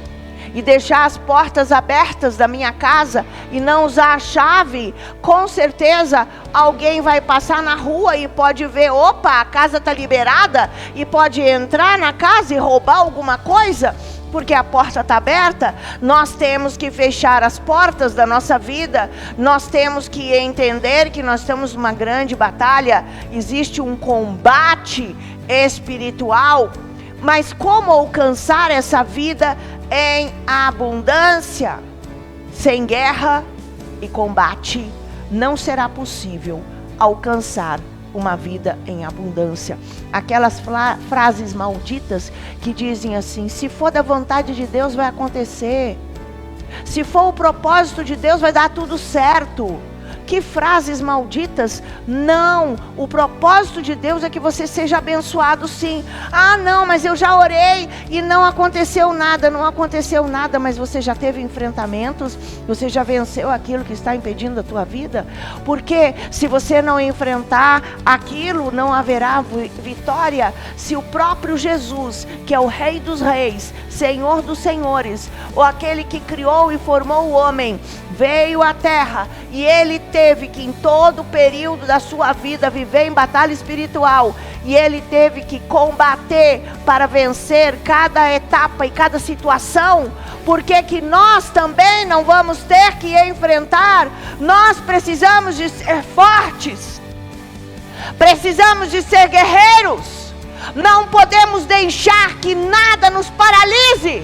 e deixar as portas abertas da minha casa e não usar a chave, com certeza alguém vai passar na rua e pode ver: opa, a casa está liberada, e pode entrar na casa e roubar alguma coisa, porque a porta está aberta. Nós temos que fechar as portas da nossa vida. Nós temos que entender que nós temos uma grande batalha. Existe um combate espiritual. Mas como alcançar essa vida em abundância? Sem guerra e combate, não será possível alcançar uma vida em abundância. Aquelas frases malditas que dizem assim: se for da vontade de Deus, vai acontecer. Se for o propósito de Deus, vai dar tudo certo. Que frases malditas. Não, o propósito de Deus é que você seja abençoado, sim. Ah, não, mas eu já orei e não aconteceu nada. Não aconteceu nada, mas você já teve enfrentamentos, você já venceu aquilo que está impedindo a tua vida. Porque se você não enfrentar aquilo, não haverá vitória. Se o próprio Jesus, que é o Rei dos Reis, Senhor dos Senhores, ou aquele que criou e formou o homem, veio à terra, e ele teve que, em todo o período da sua vida, viver em batalha espiritual, e ele teve que combater para vencer cada etapa e cada situação. Por que nós também não vamos ter que enfrentar? Nós precisamos de ser fortes, precisamos de ser guerreiros. Não podemos deixar que nada nos paralise.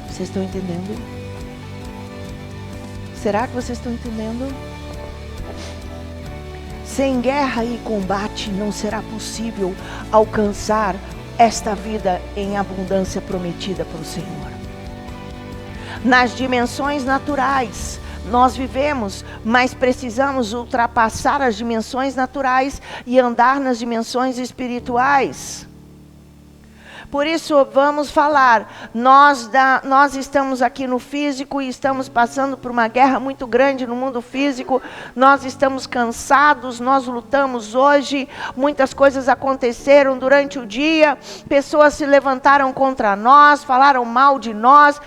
Vocês estão entendendo? Será que vocês estão entendendo? Sem guerra e combate não será possível alcançar esta vida em abundância prometida pelo Senhor. Nas dimensões naturais nós vivemos, mas precisamos ultrapassar as dimensões naturais e andar nas dimensões espirituais. Por isso vamos falar, nós estamos aqui no físico e estamos passando por uma guerra muito grande no mundo físico. Nós estamos cansados, nós lutamos hoje, muitas coisas aconteceram durante o dia, pessoas se levantaram contra nós, falaram mal de nós,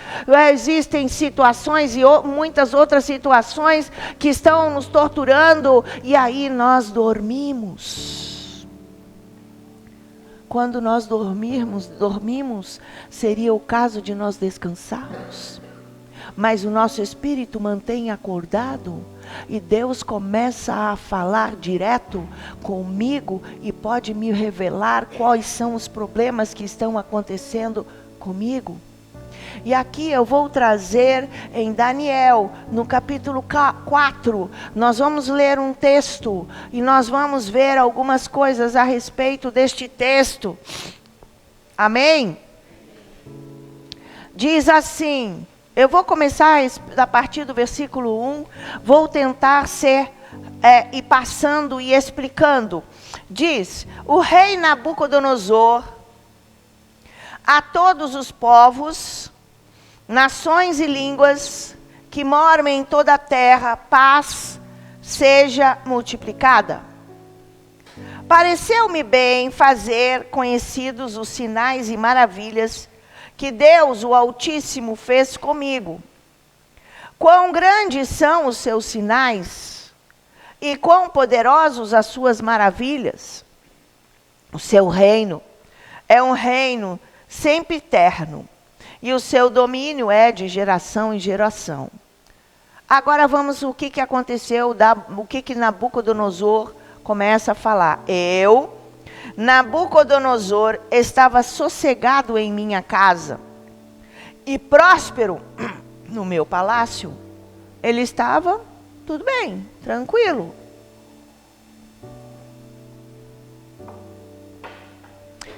existem situações e muitas outras situações que estão nos torturando, e aí nós dormimos. Quando nós dormimos, seria o caso de nós descansarmos. Mas o nosso espírito mantém acordado, e Deus começa a falar direto comigo e pode me revelar quais são os problemas que estão acontecendo comigo. E aqui eu vou trazer em Daniel, no capítulo 4, nós vamos ler um texto e nós vamos ver algumas coisas a respeito deste texto. Amém? Diz assim, eu vou começar a partir do versículo 1, vou tentar ir passando e explicando. Diz: o rei Nabucodonosor, a todos os povos, nações e línguas que moram em toda a terra, paz seja multiplicada. Pareceu-me bem fazer conhecidos os sinais e maravilhas que Deus, o Altíssimo, fez comigo. Quão grandes são os seus sinais e quão poderosos as suas maravilhas. O seu reino é um reino sempre eterno, e o seu domínio é de geração em geração. Agora vamos o que aconteceu, o que Nabucodonosor começa a falar. Eu, Nabucodonosor, estava sossegado em minha casa e próspero no meu palácio. Ele estava tudo bem, tranquilo.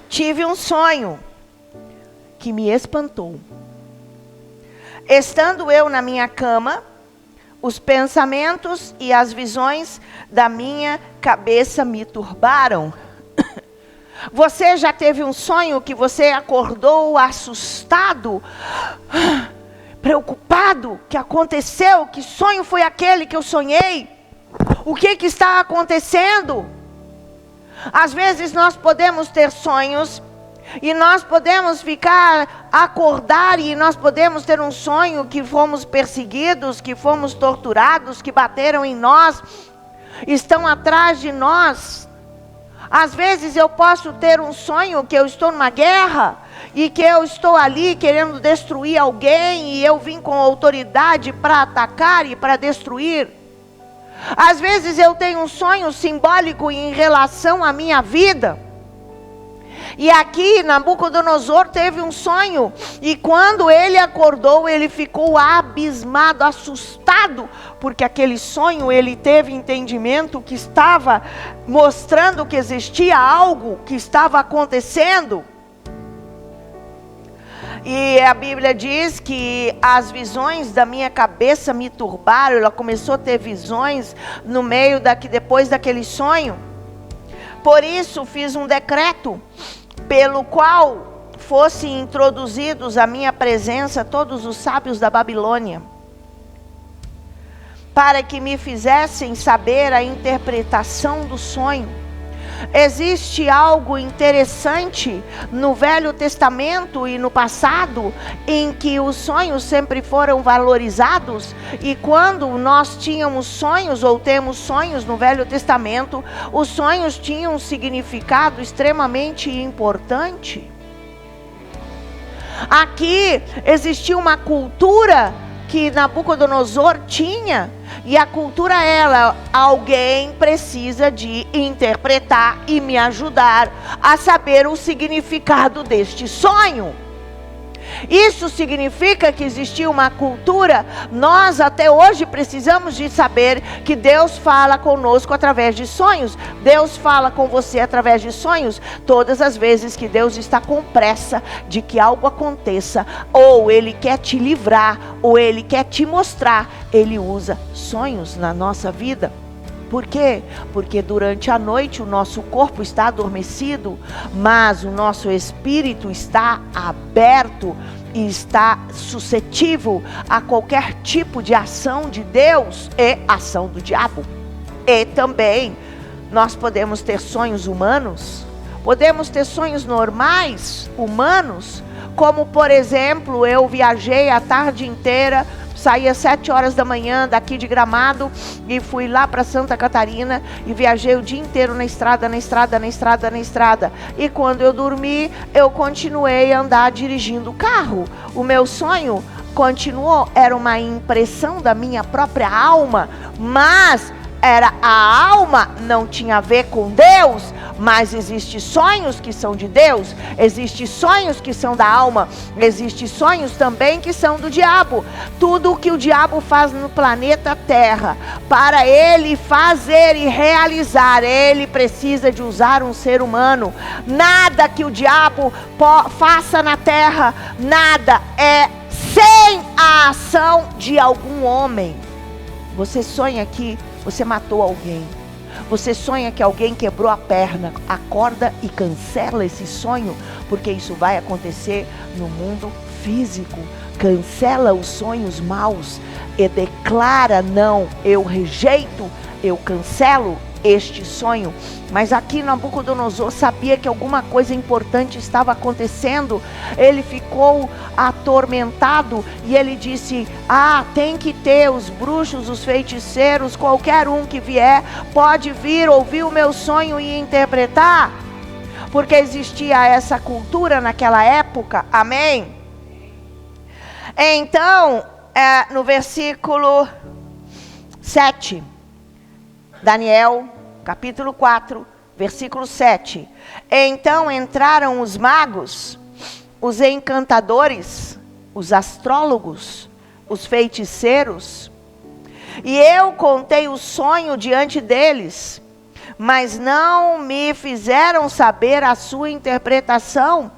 Tive um sonho que me espantou. Estando eu na minha cama, os pensamentos e as visões da minha cabeça me turbaram. Você já teve um sonho que você acordou assustado, preocupado? Que aconteceu? Que sonho foi aquele que eu sonhei? O que está acontecendo? Às vezes nós podemos ter sonhos e nós podemos acordar e nós podemos ter um sonho que fomos perseguidos, que fomos torturados, que bateram em nós, estão atrás de nós. Às vezes eu posso ter um sonho que eu estou numa guerra e que eu estou ali querendo destruir alguém e eu vim com autoridade para atacar e para destruir. Às vezes eu tenho um sonho simbólico em relação à minha vida. E aqui Nabucodonosor teve um sonho, e quando ele acordou, ele ficou abismado, assustado, porque aquele sonho ele teve entendimento que estava mostrando que existia algo que estava acontecendo. E a Bíblia diz que as visões da minha cabeça me turbaram. Ela começou a ter visões no meio depois daquele sonho. Por isso fiz um decreto pelo qual fossem introduzidos à minha presença todos os sábios da Babilônia, para que me fizessem saber a interpretação do sonho. Existe algo interessante no Velho Testamento e no passado, em que os sonhos sempre foram valorizados, e quando nós tínhamos sonhos ou temos sonhos no Velho Testamento, os sonhos tinham um significado extremamente importante. Aqui existia uma cultura que Nabucodonosor tinha, e a cultura alguém precisa de interpretar e me ajudar a saber o significado deste sonho. Isso significa que existia uma cultura. Nós até hoje precisamos de saber que Deus fala conosco através de sonhos. Deus fala com você através de sonhos. Todas as vezes que Deus está com pressa de que algo aconteça, ou Ele quer te livrar, ou Ele quer te mostrar, Ele usa sonhos na nossa vida. Por quê? Porque durante a noite o nosso corpo está adormecido, mas o nosso espírito está aberto e está suscetível a qualquer tipo de ação de Deus e ação do diabo. E também nós podemos ter sonhos humanos, podemos ter sonhos normais, humanos, como por exemplo, eu viajei a tarde inteira, saí às 7 horas da manhã daqui de Gramado e fui lá para Santa Catarina e viajei o dia inteiro na estrada. E quando eu dormi, eu continuei a andar dirigindo o carro. O meu sonho continuou, era uma impressão da minha própria alma, mas era a alma, não tinha a ver com Deus. Mas existem sonhos que são de Deus, existem sonhos que são da alma, existem sonhos também que são do diabo. Tudo o que o diabo faz no planeta Terra, para ele fazer e realizar, ele precisa de usar um ser humano. Nada que o diabo faça na Terra, nada é sem a ação de algum homem. Você sonha que você matou alguém. Você sonha que alguém quebrou a perna, acorda e cancela esse sonho, porque isso vai acontecer no mundo físico. Cancela os sonhos maus e declara: não, eu rejeito, eu cancelo este sonho. Mas aqui Nabucodonosor sabia que alguma coisa importante estava acontecendo. Ele ficou atormentado e ele disse: tem que ter os bruxos, os feiticeiros, qualquer um que vier, pode vir ouvir o meu sonho e interpretar. Porque existia essa cultura naquela época, amém? Então, no versículo 7, Daniel, capítulo 4, versículo 7. Então entraram os magos, os encantadores, os astrólogos, os feiticeiros, e eu contei o sonho diante deles, mas não me fizeram saber a sua interpretação.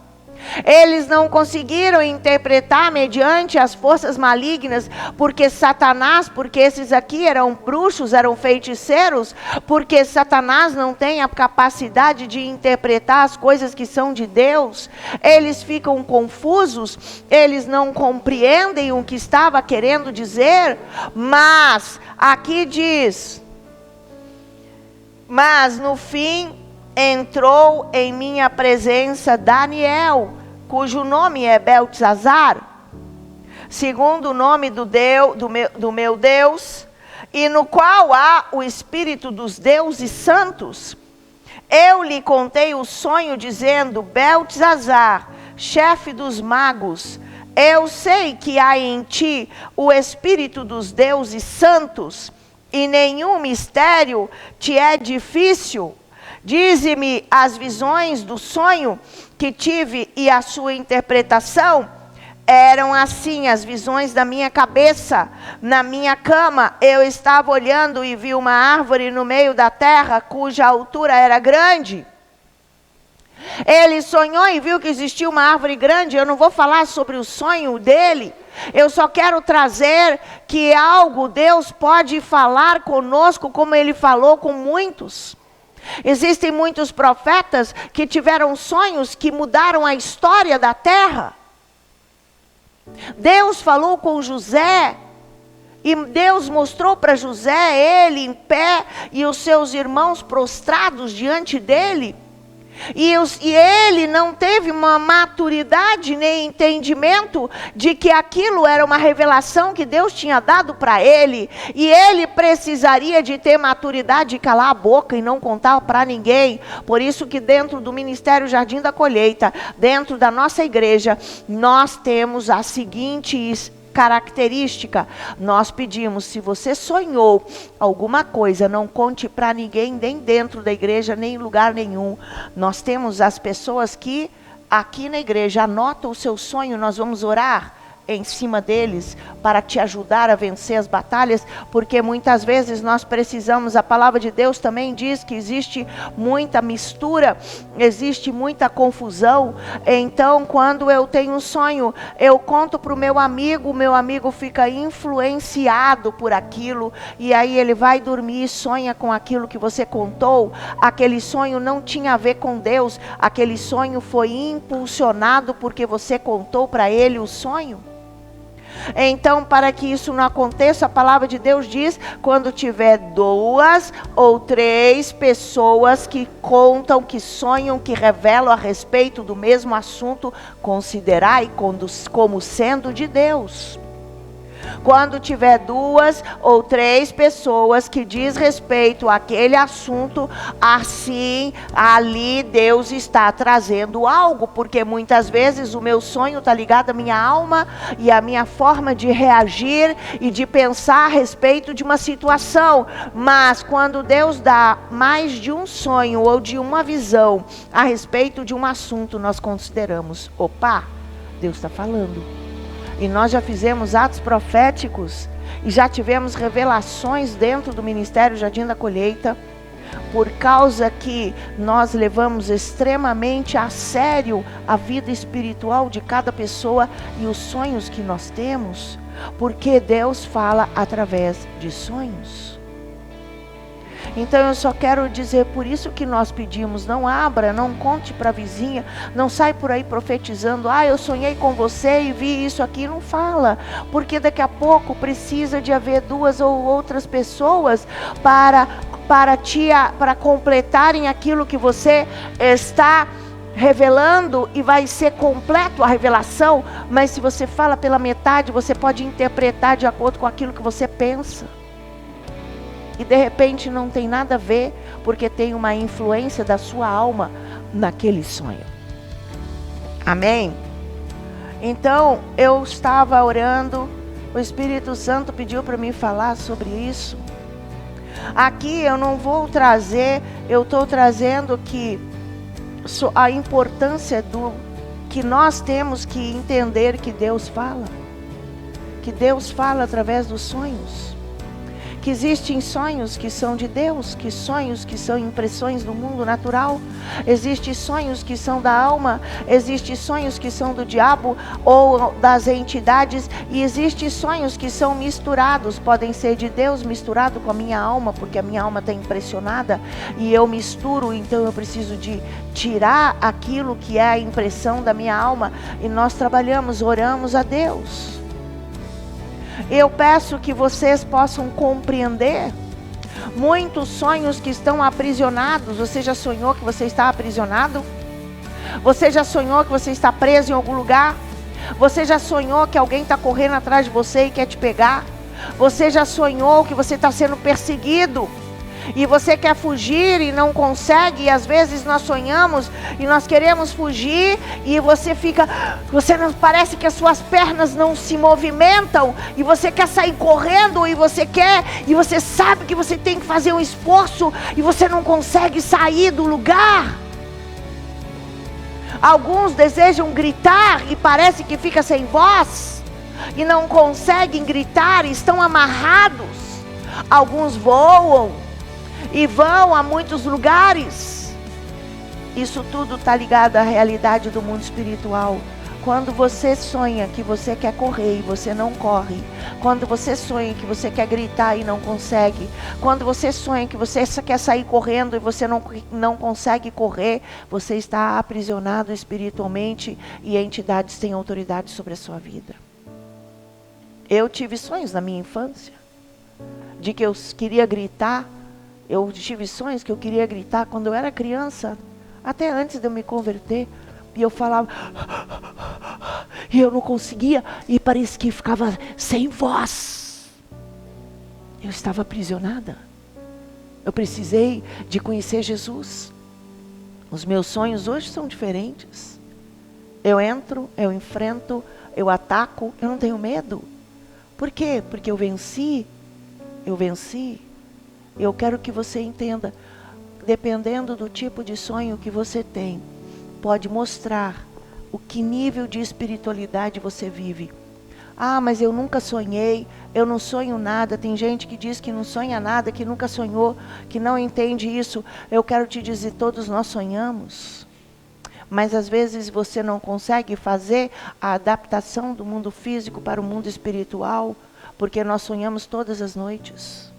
Eles não conseguiram interpretar mediante as forças malignas, porque Satanás, porque esses aqui eram bruxos, eram feiticeiros, porque Satanás não tem a capacidade de interpretar as coisas que são de Deus. Eles ficam confusos, eles não compreendem o que estava querendo dizer, mas aqui diz: mas no fim entrou em minha presença Daniel, cujo nome é Beltesazar, segundo o nome do meu Deus, e no qual há o espírito dos deuses santos. Eu lhe contei o sonho, dizendo: Beltesazar, chefe dos magos, eu sei que há em ti o espírito dos deuses santos, e nenhum mistério te é difícil. Dize-me as visões do sonho que tive e a sua interpretação. Eram assim as visões da minha cabeça. Na minha cama eu estava olhando e vi uma árvore no meio da terra, cuja altura era grande. Ele sonhou e viu que existia uma árvore grande. Eu não vou falar sobre o sonho dele. Eu só quero trazer que Deus pode falar conosco como ele falou com muitos. Existem muitos profetas que tiveram sonhos que mudaram a história da terra. Deus falou com José, e Deus mostrou para José, ele em pé e os seus irmãos prostrados diante dele. E ele não teve uma maturidade nem entendimento de que aquilo era uma revelação que Deus tinha dado para ele. E ele precisaria de ter maturidade de calar a boca e não contar para ninguém. Por isso que dentro do Ministério Jardim da Colheita, dentro da nossa igreja, nós temos as seguintes característica. Nós pedimos: se você sonhou alguma coisa, não conte para ninguém, nem dentro da igreja, nem em lugar nenhum. Nós temos as pessoas que aqui na igreja anotam o seu sonho, nós vamos orar em cima deles para te ajudar a vencer as batalhas, porque muitas vezes nós precisamos. A palavra de Deus também diz que existe muita mistura, existe muita confusão. Então, quando eu tenho um sonho, eu conto para o meu amigo fica influenciado por aquilo, e aí ele vai dormir e sonha com aquilo que você contou. Aquele sonho não tinha a ver com Deus, aquele sonho foi impulsionado porque você contou para ele o sonho. Então, para que isso não aconteça, a palavra de Deus diz: quando tiver 2 ou 3 pessoas que contam, que sonham, que revelam a respeito do mesmo assunto, considerai como sendo de Deus. Quando tiver 2 ou 3 pessoas que diz respeito àquele assunto, assim, ali Deus está trazendo algo, porque muitas vezes o meu sonho está ligado à minha alma e à minha forma de reagir e de pensar a respeito de uma situação. Mas quando Deus dá mais de um sonho ou de uma visão a respeito de um assunto, nós consideramos: opa, Deus está falando. E nós já fizemos atos proféticos e já tivemos revelações dentro do Ministério Jardim da Colheita, por causa que nós levamos extremamente a sério a vida espiritual de cada pessoa e os sonhos que nós temos, porque Deus fala através de sonhos. Então eu só quero dizer, por isso que nós pedimos: não abra, não conte para a vizinha, não sai por aí profetizando: eu sonhei com você e vi isso aqui. Não fala, porque daqui a pouco precisa de haver 2 ou outras pessoas para para completarem aquilo que você está revelando, e vai ser completo a revelação. Mas se você fala pela metade, você pode interpretar de acordo com aquilo que você pensa, e de repente não tem nada a ver, porque tem uma influência da sua alma naquele sonho. Amém? Então eu estava orando, o Espírito Santo pediu para mim falar sobre isso. Aqui eu não vou trazer, eu estou trazendo que a importância do que nós temos que entender que Deus fala através dos sonhos. Que existem sonhos que são de Deus, que sonhos que são impressões do mundo natural, existem sonhos que são da alma, existem sonhos que são do diabo ou das entidades, e existem sonhos que são misturados, podem ser de Deus misturado com a minha alma, porque a minha alma está impressionada e eu misturo, então eu preciso de tirar aquilo que é a impressão da minha alma, e nós trabalhamos, oramos a Deus. Eu peço que vocês possam compreender muitos sonhos que estão aprisionados. Você já sonhou que você está aprisionado? Você já sonhou que você está preso em algum lugar? Você já sonhou que alguém está correndo atrás de você e quer te pegar? Você já sonhou que você está sendo perseguido e você quer fugir e não consegue? E às vezes nós sonhamos e nós queremos fugir, e você não, parece que as suas pernas não se movimentam, e você quer sair correndo, e você sabe que você tem que fazer um esforço, e você não consegue sair do lugar. Alguns desejam gritar e parece que fica sem voz, e não conseguem gritar, e estão amarrados. Alguns voam e vão a muitos lugares. Isso tudo está ligado à realidade do mundo espiritual. Quando você sonha que você quer correr e você não corre, quando você sonha que você quer gritar e não consegue, quando você sonha que você quer sair correndo e você não consegue correr, você está aprisionado espiritualmente, e entidades têm autoridade sobre a sua vida. Eu tive sonhos na minha infância de que eu queria gritar. Eu tive sonhos que eu queria gritar quando eu era criança, até antes de eu me converter. E eu falava, e eu não conseguia, e parecia que ficava sem voz. Eu estava aprisionada. Eu precisei de conhecer Jesus. Os meus sonhos hoje são diferentes. Eu entro, eu enfrento, eu ataco, eu não tenho medo. Por quê? Porque eu venci. Eu quero que você entenda, dependendo do tipo de sonho que você tem, pode mostrar o que nível de espiritualidade você vive. Ah, mas eu nunca sonhei, eu não sonho nada. Tem gente que diz que não sonha nada, que nunca sonhou, que não entende isso. Eu quero te dizer, todos nós sonhamos. Mas às vezes você não consegue fazer a adaptação do mundo físico para o mundo espiritual, porque nós sonhamos todas as noites.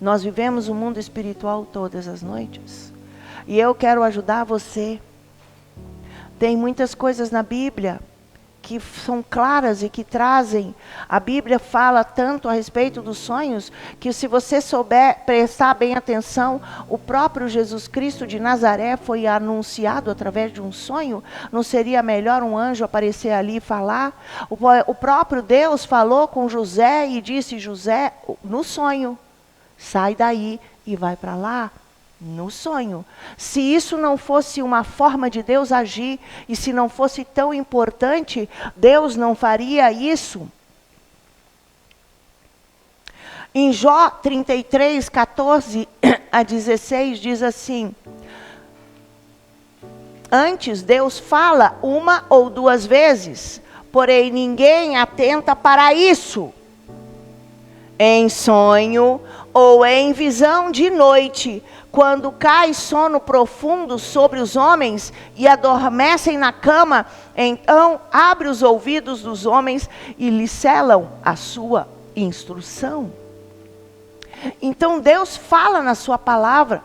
Nós vivemos o mundo espiritual todas as noites. E eu quero ajudar você. Tem muitas coisas na Bíblia que são claras e que trazem. A Bíblia fala tanto a respeito dos sonhos, que se você souber prestar bem atenção, o próprio Jesus Cristo de Nazaré foi anunciado através de um sonho. Não seria melhor um anjo aparecer ali e falar? O próprio Deus falou com José e disse, José, no sonho, sai daí e vai para lá, no sonho. Se isso não fosse uma forma de Deus agir, e se não fosse tão importante, Deus não faria isso. Em Jó 33, 14 a 16, diz assim: antes Deus fala uma ou duas vezes, porém ninguém atenta para isso. Em sonho ou em visão de noite, quando cai sono profundo sobre os homens e adormecem na cama, então abre os ouvidos dos homens e lhes selam a sua instrução. Então Deus fala na sua palavra,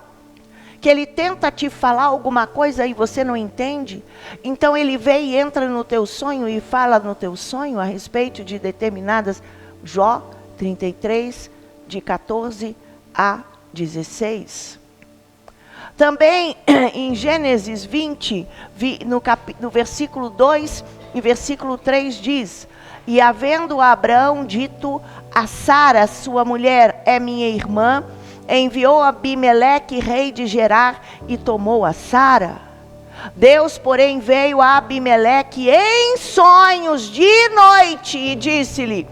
que Ele tenta te falar alguma coisa e você não entende. Então Ele vem e entra no teu sonho e fala no teu sonho a respeito de determinadas. Jó 33, de 14 a 16. Também em Gênesis 20, no versículo 2 e versículo 3 diz: e havendo Abraão dito a Sara, sua mulher, é minha irmã, enviou Abimeleque, rei de Gerar, e tomou a Sara. Deus, porém, veio a Abimeleque em sonhos de noite e disse-lhe: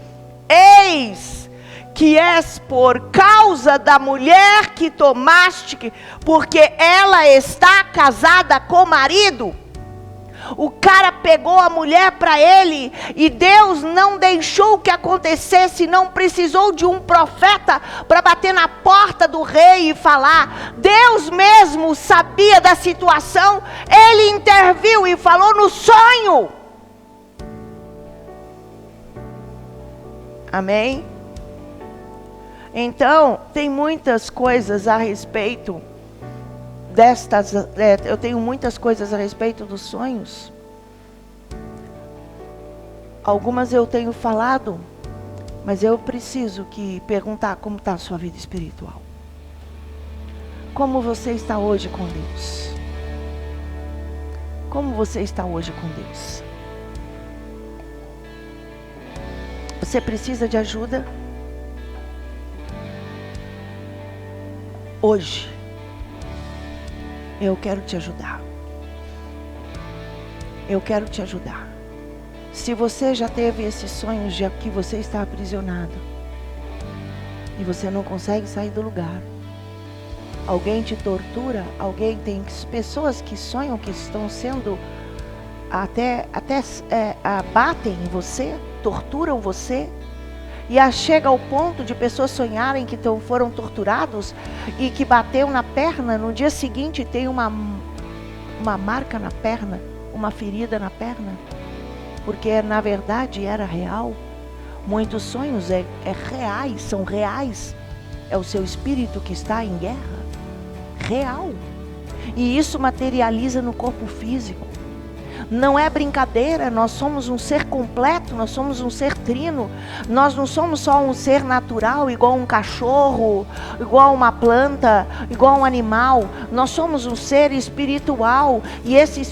eis que és por causa da mulher que tomaste, porque ela está casada com o marido. O cara pegou a mulher para ele, e Deus não deixou que acontecesse, não precisou de um profeta para bater na porta do rei e falar. Deus mesmo sabia da situação, ele interviu e falou no sonho. Amém? Então, tem muitas coisas a respeito eu tenho muitas coisas a respeito dos sonhos. Algumas eu tenho falado, mas eu preciso perguntar como está a sua vida espiritual. Como você está hoje com Deus? Como você está hoje com Deus? Você precisa de ajuda? Hoje, eu quero te ajudar. Eu quero te ajudar. Se você já teve esses sonhos de que você está aprisionado e você não consegue sair do lugar, alguém te tortura, tem pessoas que sonham que estão sendo batem em você, torturam você. E chega ao ponto de pessoas sonharem que foram torturados e que bateu na perna, no dia seguinte tem uma marca na perna, uma ferida na perna, porque na verdade era real. Muitos sonhos são reais, é o seu espírito que está em guerra, real, e isso materializa no corpo físico. Não é brincadeira, nós somos um ser completo, nós somos um ser trino. Nós não somos só um ser natural, igual um cachorro, igual uma planta, igual um animal. Nós somos um ser espiritual, e esse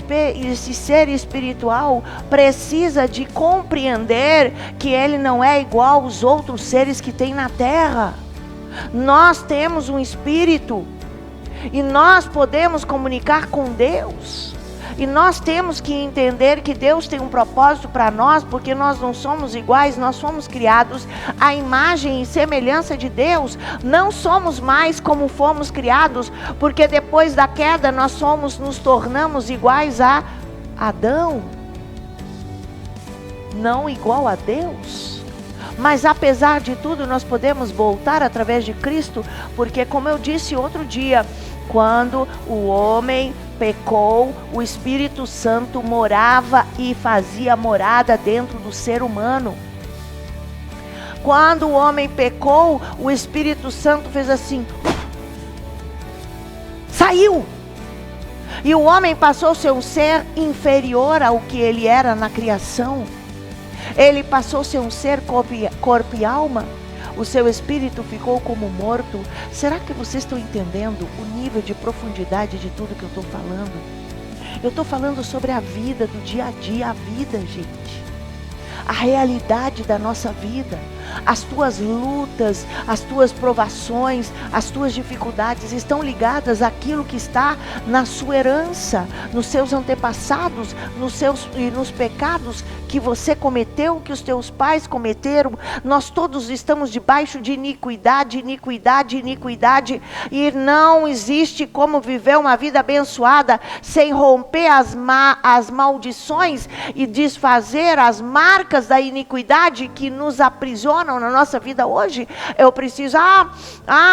ser espiritual precisa de compreender que ele não é igual aos outros seres que tem na terra. Nós temos um espírito, e nós podemos comunicar com Deus. E nós temos que entender que Deus tem um propósito para nós, porque nós não somos iguais, nós fomos criados à imagem e semelhança de Deus. Não somos mais como fomos criados, porque depois da queda nós nos tornamos iguais a Adão, não igual a Deus. Mas apesar de tudo, nós podemos voltar através de Cristo, porque como eu disse outro dia, quando o homem pecou, o Espírito Santo morava e fazia morada dentro do ser humano. Quando o homem pecou, o Espírito Santo fez assim, saiu. E o homem passou a ser um ser inferior ao que ele era na criação. Ele passou a ser um ser corpo e alma. O seu espírito ficou como morto. Será que vocês estão entendendo o nível de profundidade de tudo que eu estou falando? Eu estou falando sobre a vida do dia a dia, a vida, gente. A realidade da nossa vida. As tuas lutas, as tuas provações, as tuas dificuldades estão ligadas àquilo que está na sua herança, nos seus antepassados, nos pecados que você cometeu, que os teus pais cometeram. Nós todos estamos debaixo de iniquidade, iniquidade, iniquidade, e não existe como viver uma vida abençoada sem romper as maldições e desfazer as marcas da iniquidade que nos aprisionam na nossa vida hoje. Eu preciso,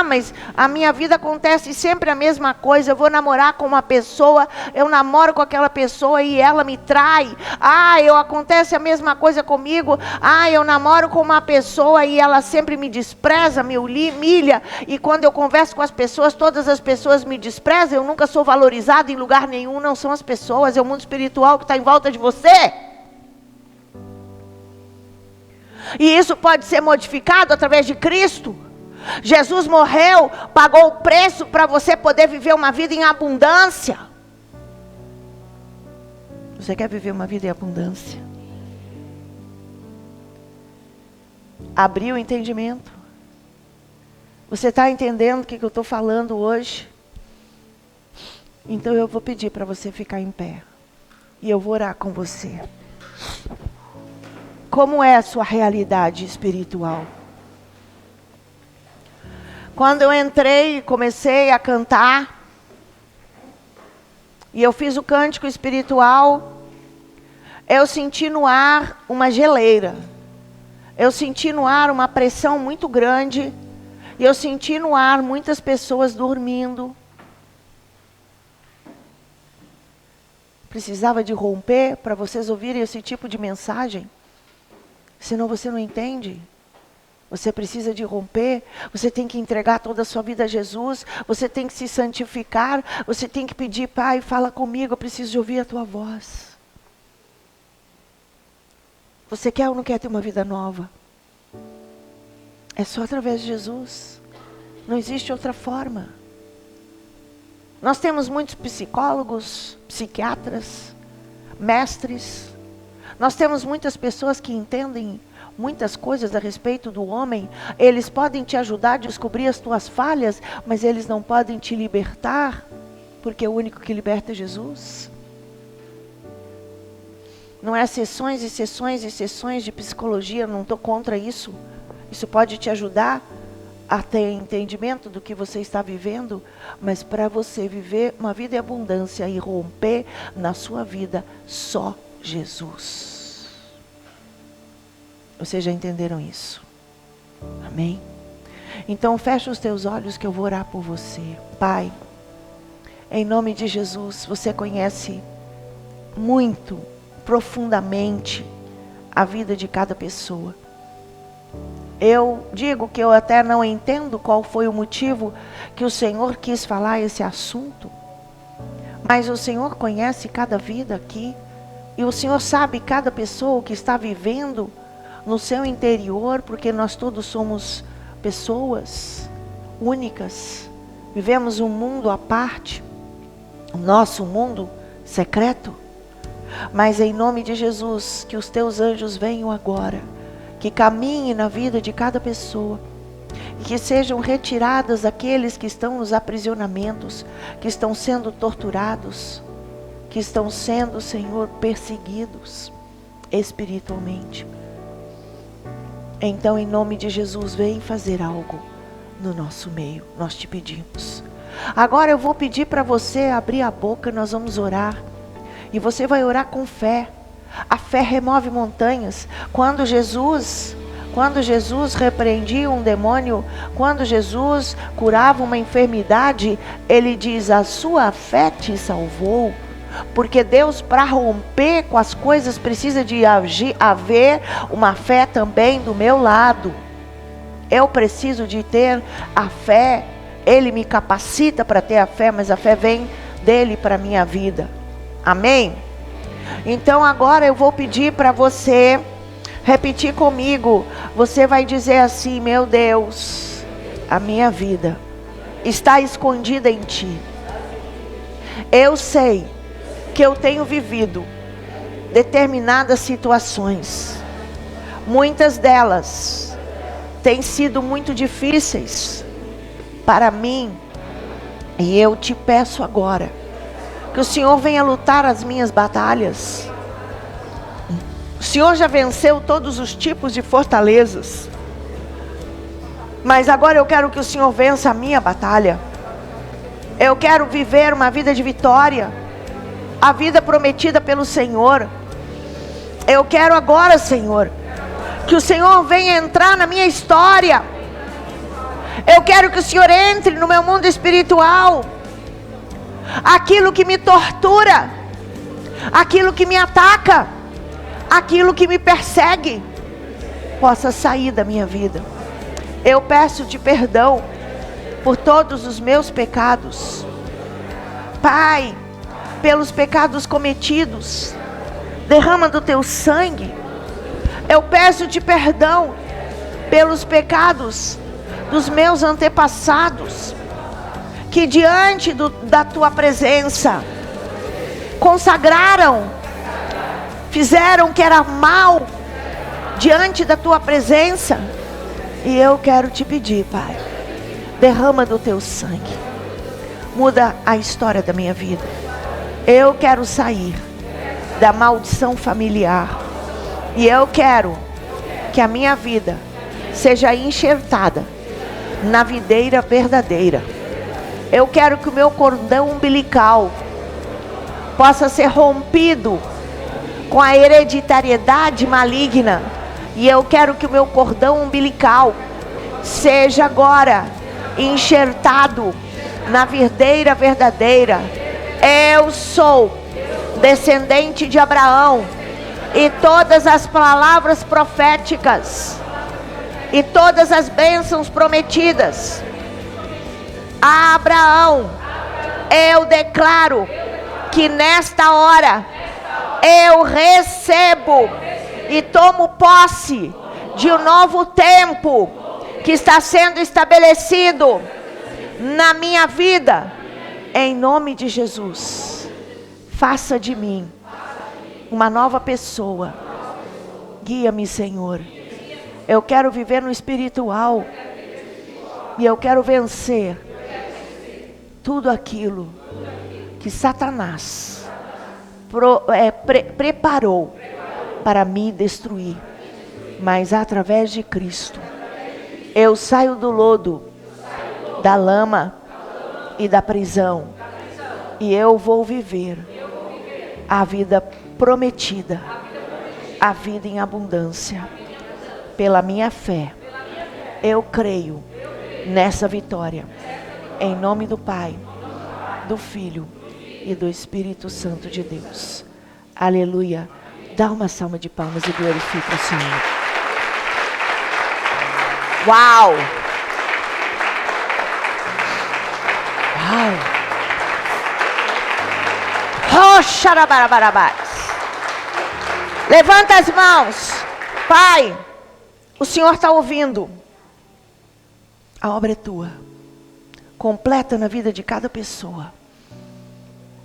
mas a minha vida acontece sempre a mesma coisa. Eu vou namorar com uma pessoa, eu namoro com aquela pessoa e ela me trai. Acontece a mesma coisa comigo. Eu namoro com uma pessoa e ela sempre me despreza, me humilha, e quando eu converso com as pessoas, todas as pessoas me desprezam. Eu nunca sou valorizado em lugar nenhum. Não são as pessoas, é o mundo espiritual que está em volta de você. E isso pode ser modificado através de Cristo. Jesus morreu, pagou o preço para você poder viver uma vida em abundância. Você quer viver uma vida em abundância? Abrir o entendimento. Você está entendendo o que eu estou falando hoje? Então eu vou pedir para você ficar em pé. E eu vou orar com você. Como é a sua realidade espiritual? Quando eu entrei e comecei a cantar, e eu fiz o cântico espiritual, eu senti no ar uma geleira. Eu senti no ar uma pressão muito grande. E eu senti no ar muitas pessoas dormindo. Precisava de romper para vocês ouvirem esse tipo de mensagem. Senão você não entende. Você precisa de romper. Você tem que entregar toda a sua vida a Jesus. Você tem que se santificar. Você tem que pedir, Pai, fala comigo. Eu preciso de ouvir a tua voz. Você quer ou não quer ter uma vida nova? É só através de Jesus. Não existe outra forma. Nós temos muitos psicólogos, psiquiatras, mestres. Nós temos muitas pessoas que entendem muitas coisas a respeito do homem. Eles podem te ajudar a descobrir as tuas falhas, mas eles não podem te libertar, porque o único que liberta é Jesus. Não é sessões e sessões e sessões de psicologia, não estou contra isso. Isso pode te ajudar a ter entendimento do que você está vivendo, mas para você viver uma vida em abundância e romper na sua vida, só Jesus. Vocês já entenderam isso? Amém? Então fecha os teus olhos que eu vou orar por você. Pai, em nome de Jesus, você conhece muito profundamente a vida de cada pessoa. Eu digo que eu até não entendo qual foi o motivo que o Senhor quis falar esse assunto. Mas o Senhor conhece cada vida aqui. E o Senhor sabe cada pessoa que está vivendo no seu interior. Porque nós todos somos pessoas únicas. Vivemos um mundo à parte. O nosso mundo secreto. Mas em nome de Jesus, que os teus anjos venham agora. Que caminhe na vida de cada pessoa. E que sejam retiradas aqueles que estão nos aprisionamentos. Que estão sendo torturados. Que estão sendo, Senhor, perseguidos espiritualmente. Então, em nome de Jesus, vem fazer algo no nosso meio. Nós te pedimos. Agora eu vou pedir para você abrir a boca. Nós vamos orar. E você vai orar com fé. A fé remove montanhas. Quando Jesus repreendia um demônio, quando Jesus curava uma enfermidade, ele diz: a sua fé te salvou. Porque Deus, para romper com as coisas, precisa de haver uma fé também do meu lado. Eu preciso de ter a fé. Ele me capacita para ter a fé, mas a fé vem dele para a minha vida. Amém? Então agora eu vou pedir para você repetir comigo. Você vai dizer assim: meu Deus, a minha vida está escondida em ti. Eu sei que eu tenho vivido determinadas situações. Muitas delas têm sido muito difíceis para mim. E eu te peço agora que o Senhor venha lutar as minhas batalhas. O Senhor já venceu todos os tipos de fortalezas. Mas agora eu quero que o Senhor vença a minha batalha. Eu quero viver uma vida de vitória. A vida prometida pelo Senhor. Eu quero agora, Senhor, que o Senhor venha entrar na minha história. Eu quero que o Senhor entre no meu mundo espiritual. Aquilo que me tortura, aquilo que me ataca, aquilo que me persegue, possa sair da minha vida. Eu peço-te perdão por todos os meus pecados. Pai, pelos pecados cometidos, derrama do teu sangue. Eu peço-te perdão pelos pecados dos meus antepassados, que diante da tua presença consagraram, fizeram o que era mal diante da tua presença. E eu quero te pedir, Pai, derrama do teu sangue, muda a história da minha vida. Eu quero sair da maldição familiar, e eu quero que a minha vida seja enxertada na videira verdadeira. Eu quero que o meu cordão umbilical possa ser rompido com a hereditariedade maligna. E eu quero que o meu cordão umbilical seja agora enxertado na videira verdadeira. Eu sou descendente de Abraão, e todas as palavras proféticas e todas as bênçãos prometidas a Abraão, eu declaro que nesta hora eu recebo e tomo posse de um novo tempo que está sendo estabelecido na minha vida, em nome de Jesus. Faça de mim uma nova pessoa. Guia-me, Senhor. Eu quero viver no espiritual, e eu quero vencer tudo aquilo que Satanás preparou para me destruir. Mas através de Cristo, eu saio do lodo, da lama e da prisão, e eu vou viver a vida prometida, a vida em abundância. Pela minha fé, eu creio nessa vitória, em nome do Pai, do Filho e do Espírito Santo de Deus. Aleluia. Dá uma salva de palmas e glorifica o Senhor. Uau! Uau! Levanta as mãos. Pai, o Senhor está ouvindo. A obra é tua. Completa na vida de cada pessoa.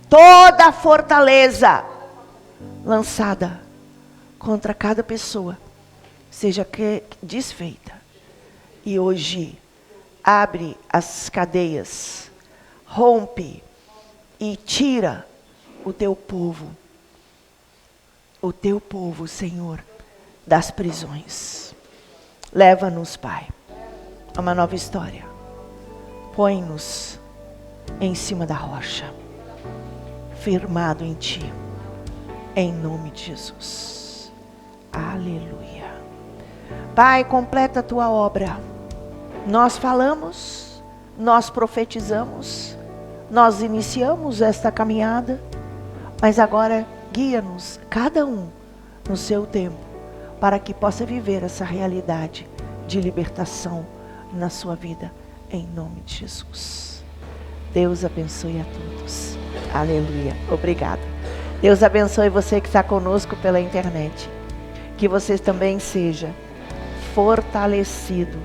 Toda a fortaleza lançada contra cada pessoa seja desfeita. E hoje abre as cadeias, rompe e tira o teu povo, Senhor, das prisões. Leva-nos, Pai, a uma nova história. Põe-nos em cima da rocha, firmado em Ti, em nome de Jesus. Aleluia. Pai, completa a Tua obra. Nós falamos, nós profetizamos, nós iniciamos esta caminhada, mas agora guia-nos, cada um, no seu tempo, para que possa viver essa realidade de libertação na sua vida, em nome de Jesus. Deus abençoe a todos. Aleluia. Obrigada. Deus abençoe você que está conosco pela internet. Que você também seja fortalecido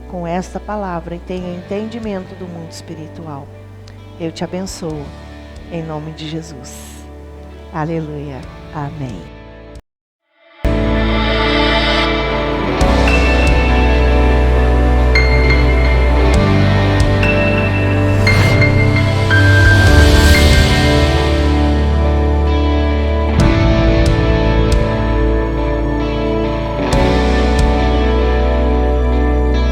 com esta palavra e tenha entendimento do mundo espiritual. Eu te abençoo, em nome de Jesus. Aleluia. Amém.